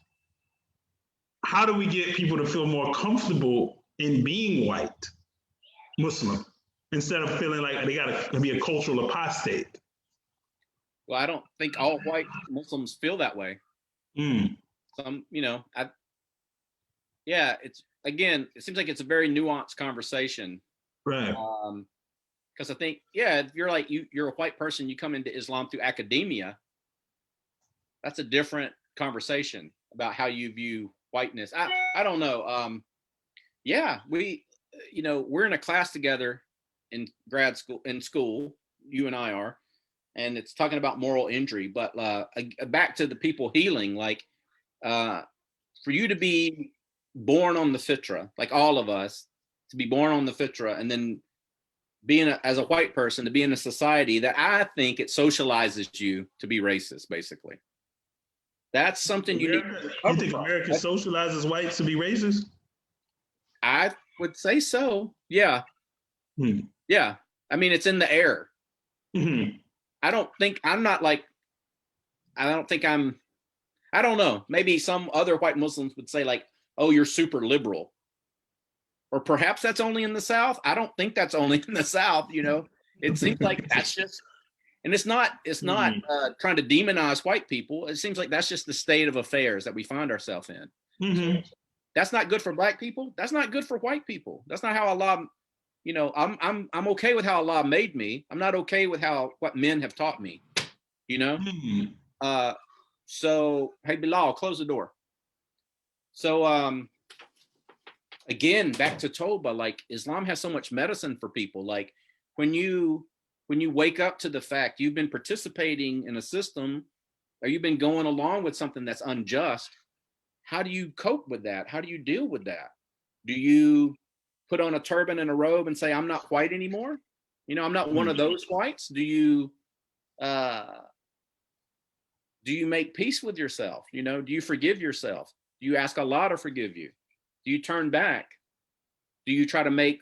How do we get people to feel more comfortable in being white Muslim instead of feeling like they got to be a cultural apostate? Well, I don't think all white Muslims feel that way. Some, it seems like it's a very nuanced conversation. Right. Because I think, if you're like, you're a white person, you come into Islam through academia, that's a different conversation about how you view whiteness. I don't know. Yeah, we're in a class together in school, you and I are, and it's talking about moral injury. But back to the people healing, like for you to be born on the fitra, like all of us, to be born on the fitra, and then as a white person, to be in a society that I think it socializes you to be racist, basically. That's something you need to You think America socializes whites to be racist? I would say so. Yeah. Yeah. I mean, it's in the air. I don't know. Maybe some other white Muslims would say like, oh, you're super liberal. Or perhaps that's only in the South. I don't think that's only in the South, It seems like that's just, and it's not trying to demonize white people. It seems like that's just the state of affairs that we find ourselves in. So that's not good for black people. That's not good for white people. That's not how Allah, I'm okay with how Allah made me. I'm not okay with what men have taught me, So, hey, Bilal, close the door. So, again, back to Toba, like Islam has so much medicine for people. Like when you wake up to the fact you've been participating in a system or you've been going along with something that's unjust, how do you cope with that? How do you deal with that? Do you put on a turban and a robe and say, I'm not white anymore? I'm not one of those whites. Do you make peace with yourself? Do you forgive yourself? Do you ask Allah to forgive you? Do you turn back? Do you try to make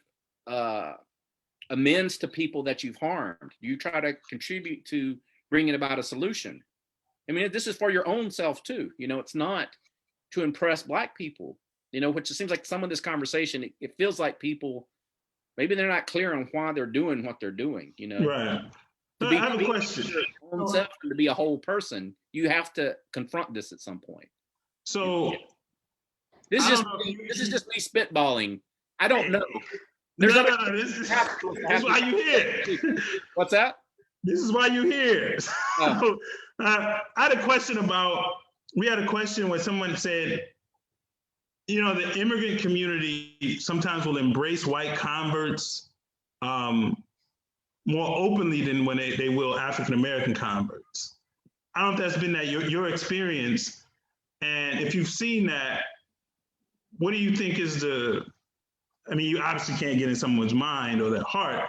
amends to people that you've harmed? Do you try to contribute to bringing about a solution? I mean, this is for your own self too. It's not to impress black people, which it seems like some of this conversation, it feels like people, maybe they're not clear on why they're doing what they're doing, Right. I have a question. To be a whole person, you have to confront this at some point. So this is just me spitballing. I don't know. This is why you're here. What's that? This is why you're here. So, I had a question we had a question where someone said, the immigrant community sometimes will embrace white converts more openly than when they will African-American converts. I don't know if that's been your experience. And if you've seen that, what do you think is you obviously can't get in someone's mind or their heart.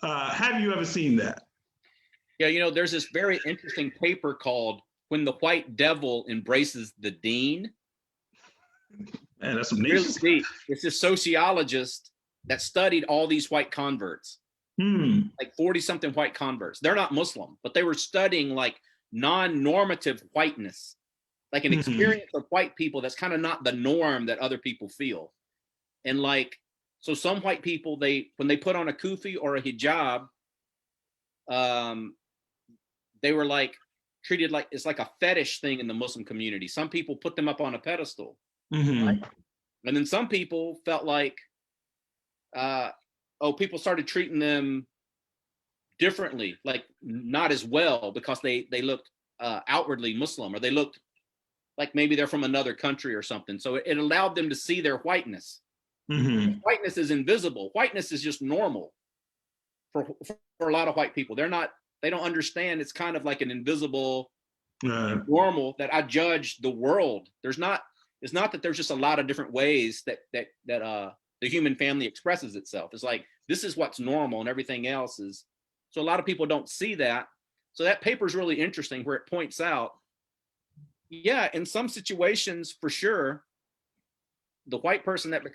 Have you ever seen that? Yeah, there's this very interesting paper called When the White Devil Embraces the Dean. Man, that's some really deep. It's this sociologist that studied all these white converts, like 40-something white converts. They're not Muslim, but they were studying like non-normative whiteness, like an experience of white people that's kind of not the norm that other people feel. And like, so some white people, when they put on a kufi or a hijab, they were like treated like it's like a fetish thing in the Muslim community. Some people put them up on a pedestal. Right? And then some people felt like, people started treating them differently, like not as well because they looked outwardly Muslim, or they looked like maybe they're from another country or something. So it allowed them to see their whiteness. Whiteness is invisible. Whiteness is just normal for a lot of white people. They don't understand. It's kind of like an invisible normal that I judge the world. It's not that there's just a lot of different ways that the human family expresses itself. It's like, this is what's normal and everything else is. So a lot of people don't see that. So that paper is really interesting where it points out, yeah, in some situations, for sure, the white person that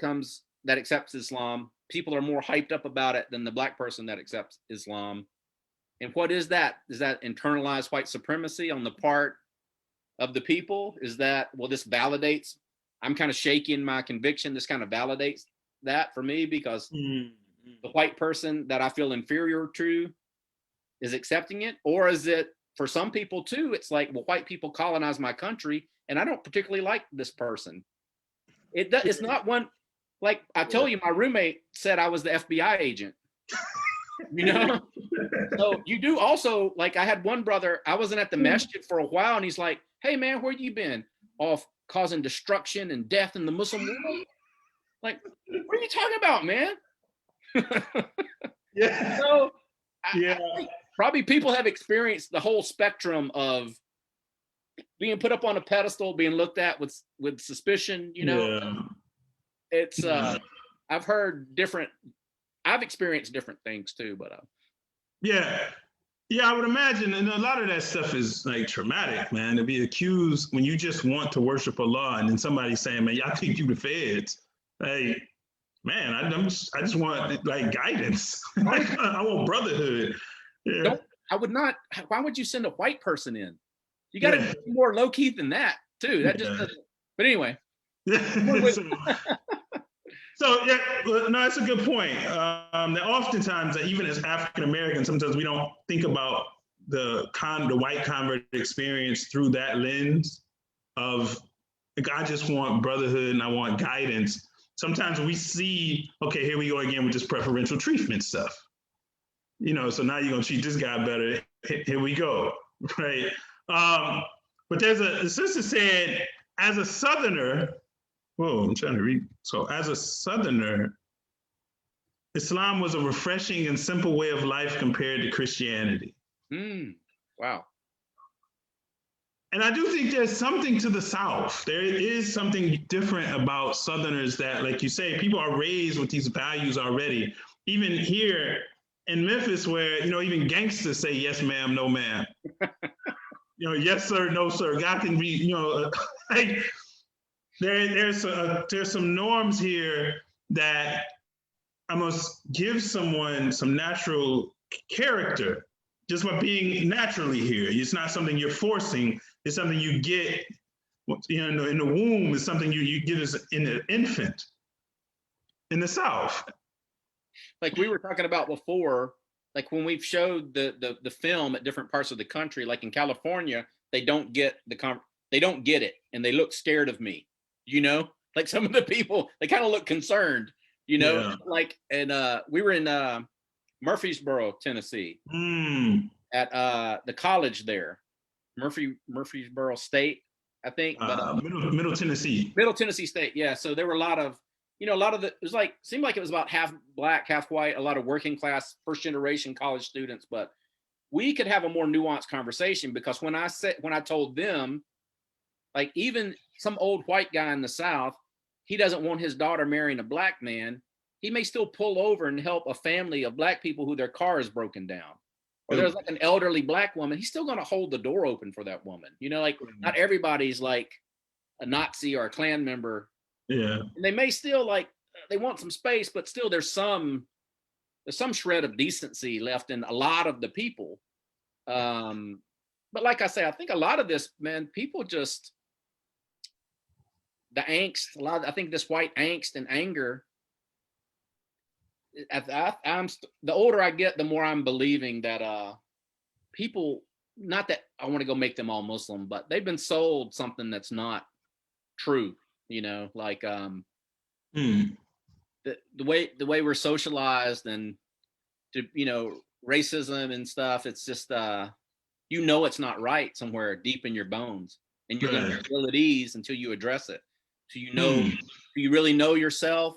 accepts Islam, people are more hyped up about it than the black person that accepts Islam. And what is that? Is that internalized white supremacy on the part of the people? Is that, well, this validates, I'm kind of shaking my conviction. This kind of validates that for me because the white person that I feel inferior to is accepting it? Or is it, for some people too, it's like, well, white people colonized my country and I don't particularly like this person. It's not one, like I told you, my roommate said I was the FBI agent. So you do also, like I had one brother, I wasn't at the masjid for a while and he's like, hey man, where you been? Off causing destruction and death in the Muslim world. Like, what are you talking about, man? Yeah. So Yeah. I think probably people have experienced the whole spectrum of being put up on a pedestal, being looked at with suspicion, you know. Yeah. It's I've experienced different things too, but Yeah. Yeah, I would imagine, and a lot of that stuff is like traumatic, man. To be accused when you just want to worship Allah, and then somebody saying, "Man, y'all think you the feds?" Like, man, I just want like guidance. I want brotherhood. Yeah. I would not. Why would you send a white person in? You got to Yeah. be more low key than that too. That just doesn't. But anyway. So yeah, no, that's a good point. That oftentimes, even as African Americans, sometimes we don't think about the white convert experience through that lens of like, I just want brotherhood and I want guidance. Sometimes we see, okay, here we go again with this preferential treatment stuff. You know, so now you're gonna treat this guy better. Here we go, right? But there's a sister said, as a Southerner. Whoa, I'm trying to read. So, as a Southerner, Islam was a refreshing and simple way of life compared to Christianity. Wow. And I do think there's something to the South. There is something different about Southerners that, like you say, people are raised with these values already. Even here in Memphis, where, you know, even gangsters say, yes, ma'am, no, ma'am. You know, yes, sir, no, sir. God can be, you know, like, there's some norms here that I must give someone some natural character just by being naturally here. It's not something you're forcing. It's something you get, you know, in the womb. It's something you get as an infant in the South. Like we were talking about before, like when we've showed the film at different parts of the country, like in California, they don't get it, and they look scared of me. You know, like some of the people, they kind of look concerned, you know, Yeah. like, and we were in Murfreesboro, Tennessee, at the college there, Murfreesboro State, I think, but Middle Tennessee. Middle Tennessee State, yeah. So there were a lot of it was like, seemed like it was about half black, half white, a lot of working class, first generation college students, but we could have a more nuanced conversation because when I told them, like, even some old white guy in the South, he doesn't want his daughter marrying a black man. He may still pull over and help a family of black people who their car is broken down. Or there's like an elderly black woman. He's still going to hold the door open for that woman. You know, like not everybody's like a Nazi or a Klan member. Yeah. And they may still like, they want some space, but still there's some shred of decency left in a lot of the people. But like I say, I think a lot of this, man, people just, the angst, I think this white angst and anger, I'm the older I get, the more I'm believing that people, not that I want to go make them all Muslim, but they've been sold something that's not true, you know, like the way we're socialized and to, you know, racism and stuff, it's just you know, it's not right somewhere deep in your bones, and you're going to feel at ease until you address it. So you know, you really know yourself,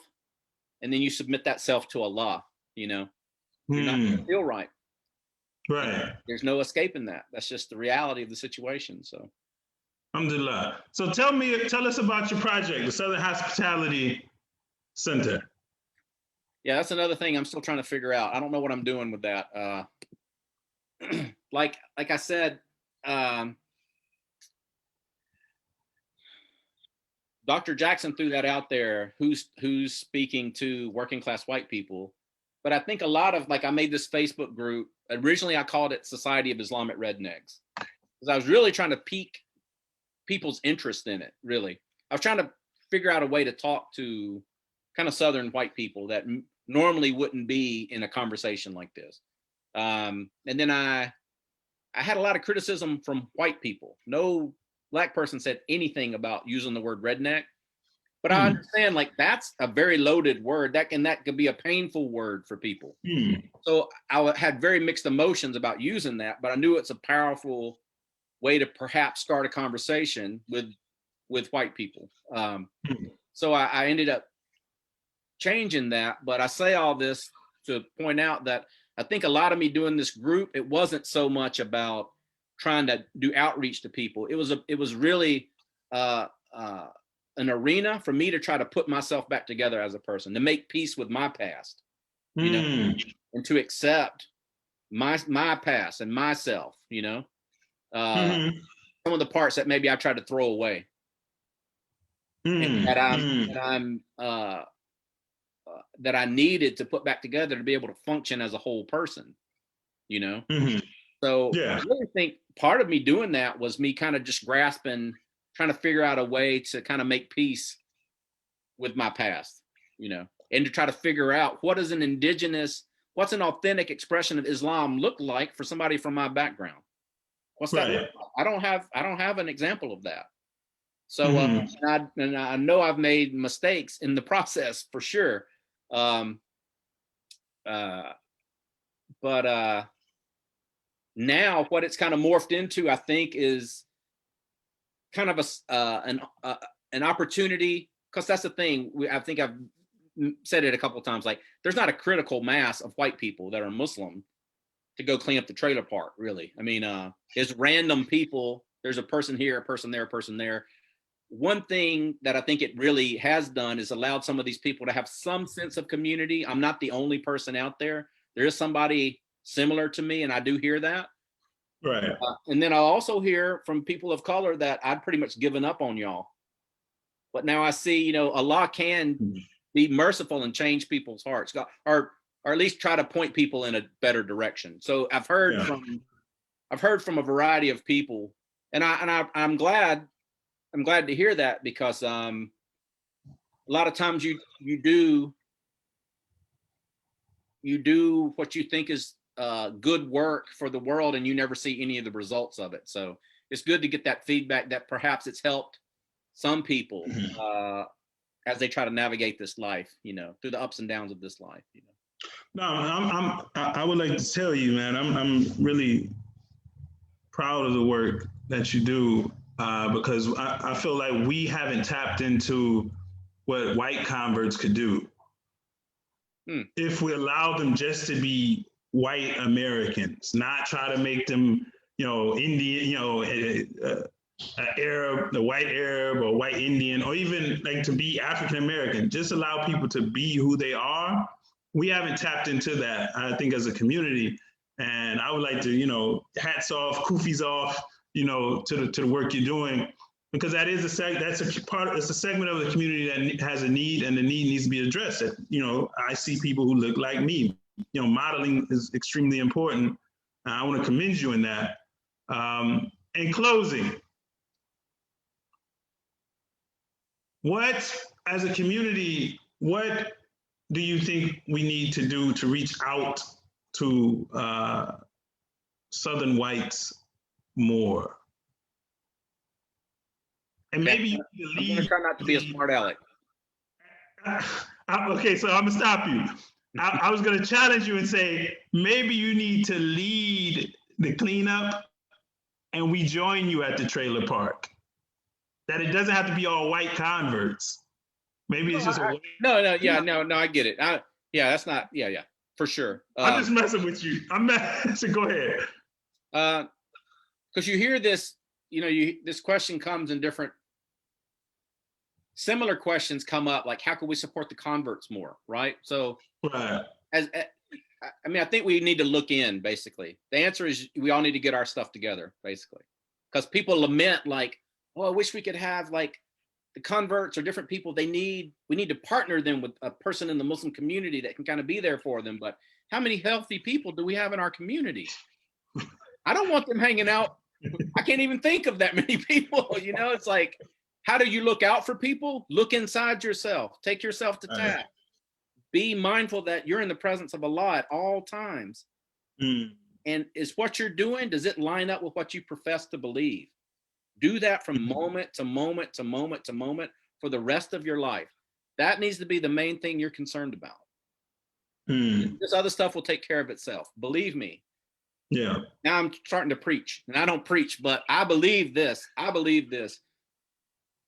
and then you submit that self to Allah. You know, you're not going to feel right. Right. There's no escaping that. That's just the reality of the situation. So, alhamdulillah. So tell us about your project, the Southern Hospitality Center. Yeah, that's another thing I'm still trying to figure out. I don't know what I'm doing with that. Like I said, Dr. Jackson threw that out there, who's speaking to working class white people. But I think a lot of, like, I made this Facebook group. Originally, I called it Society of Islamic Rednecks, because I was really trying to pique people's interest in it, really. I was trying to figure out a way to talk to kind of Southern white people that normally wouldn't be in a conversation like this. And then I had a lot of criticism from white people. No black person said anything about using the word redneck, but I understand, like, that's a very loaded word that could be a painful word for people. So I had very mixed emotions about using that, but I knew it's a powerful way to perhaps start a conversation with with white people. So I ended up changing that. But I say all this to point out that I think a lot of me doing this group, it wasn't so much about trying to do outreach to people. It was really an arena for me to try to put myself back together as a person, to make peace with my past, you know, and to accept my past and myself, you know, some of the parts that maybe I tried to throw away, and that I needed to put back together to be able to function as a whole person, you know. So I really think part of me doing that was me kind of just grasping, trying to figure out a way to kind of make peace with my past, you know, and to try to figure out what's an authentic expression of Islam look like for somebody from my background. What's that look like? I don't have an example of that. So and I know I've made mistakes in the process for sure. But now what it's kind of morphed into, I think, is kind of an opportunity, because that's the thing. I think I've said it a couple of times, like there's not a critical mass of white people that are Muslim to go clean up the trailer park, really. I mean, there's random people. There's a person here, a person there, a person there. One thing that I think it really has done is allowed some of these people to have some sense of community. I'm not the only person out there. There is somebody similar to me, and I do hear that. Right. And then I also hear from people of color that I'd pretty much given up on y'all. But now I see, you know, Allah can be merciful and change people's hearts, or at least try to point people in a better direction. So I've heard from a variety of people, and I'm glad to hear that, because a lot of times you do what you think is good work for the world, and you never see any of the results of it. So it's good to get that feedback that perhaps it's helped some people as they try to navigate this life, you know, through the ups and downs of this life, you know. No, I would like to tell you, man, I'm really proud of the work that you do, because I feel like we haven't tapped into what white converts could do if we allow them just to be white Americans, not try to make them, you know, Indian, you know, Arab, the white Arab or white Indian, or even like to be African American. Just allow people to be who they are. We haven't tapped into that, I think, as a community. And I would like to, you know, hats off, kufis off, you know, to the work you're doing, because that is it's a segment of the community that has a need, and the need needs to be addressed. That, you know, I see people who look like me. You know, modeling is extremely important. I want to commend you in that. In closing, as a community, what do you think we need to do to reach out to Southern whites more? And maybe you need to lead. I'm gonna try not to be a smart aleck. Okay, so I'm gonna stop you. I was gonna challenge you and say, maybe you need to lead the cleanup, and we join you at the trailer park. That it doesn't have to be all white converts. Maybe it's just no, I get it. That's not, for sure. I'm just messing with you. So go ahead. Because you hear this, you know, this question comes in different, similar questions come up, like how can we support the converts more, right? So I mean, I think we need to look in, basically. The answer is we all need to get our stuff together, basically. Because people lament like, oh, I wish we could have like the converts or different people. We need to partner them with a person in the Muslim community that can kind of be there for them. But how many healthy people do we have in our community? I don't want them hanging out. I can't even think of that many people, you know. It's like, how do you look out for people? Look inside yourself. Take yourself to task. Be mindful that you're in the presence of Allah at all times. And is what you're doing, does it line up with what you profess to believe? Do that from moment to moment to moment to moment for the rest of your life. That needs to be the main thing you're concerned about. This other stuff will take care of itself. Believe me. Yeah. Now I'm starting to preach, and I don't preach, but I believe this. I believe this.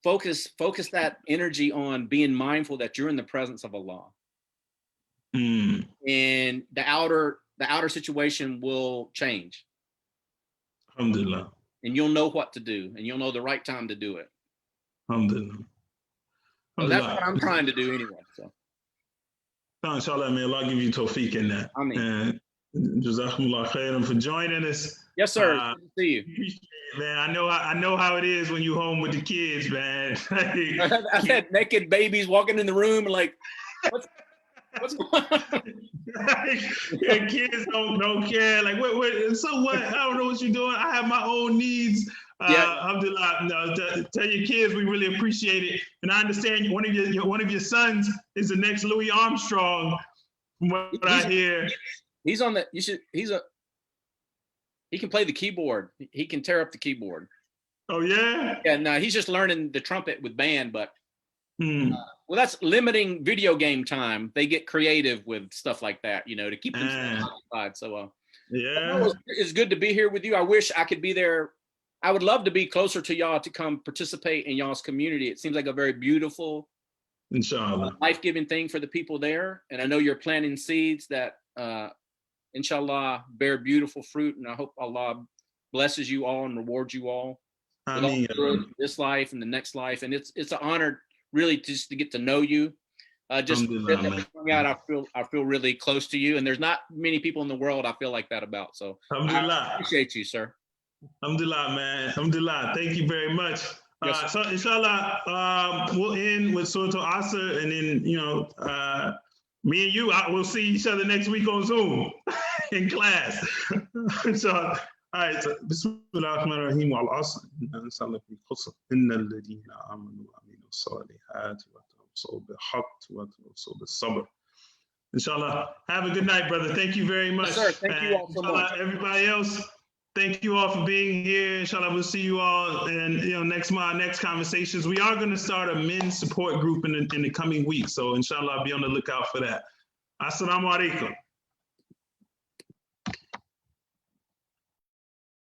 focus that energy on being mindful that you're in the presence of Allah. Mm. And the outer situation will change. Alhamdulillah. And you'll know what to do, and you'll know the right time to do it. Alhamdulillah. So that's what I'm trying to do anyway. So inshallah, may Allah give you tawfiq in that. Ameen. And jazakumullah khairan for joining us. Yes, sir. Good to see you. Man, I know how it is when you home with the kids, man. I had naked babies walking in the room and like, what's going on? Your kids don't care. Like, what? So what? I don't know what you're doing. I have my own needs. Alhamdulillah. No, tell your kids we really appreciate it. And I understand one of your sons is the next Louis Armstrong, from what I hear. He's on the. He can play the keyboard. He can tear up the keyboard. Oh yeah. Yeah. No, he's just learning the trumpet with band, but. Well, that's limiting video game time. They get creative with stuff like that, to keep them occupied. So, yeah, it's good to be here with you. I wish I could be there. I would love to be closer to y'all to come participate in y'all's community. It seems like a very beautiful, inshallah, life-giving thing for the people there. And I know you're planting seeds that, inshallah, bear beautiful fruit. And I hope Allah blesses you all and rewards you all with this life and the next life. And it's an honor. Really, just to get to know you, just out. I feel really close to you, and there's not many people in the world I feel like that about. So I appreciate you, sir. Alhamdulillah, man. Alhamdulillah. Thank you very much. Yes, so inshallah, we'll end with Surah Al-Asr, and then me and you, we'll see each other next week on Zoom in class. So, all right. So, Bismillah ar-Rahman ar-Rahim wal-Asr. Inna alladhina amanu الصالحات وتواصوا بالحق وتواصوا بالصبر. Inshallah. Have a good night, brother. Thank you very much. Yes, sir. Thank you all so much. Everybody else, thank you all for being here. Inshallah, we'll see you all in next conversations. We are going to start a men's support group in the coming weeks. So inshallah, be on the lookout for that. Assalamu alaikum.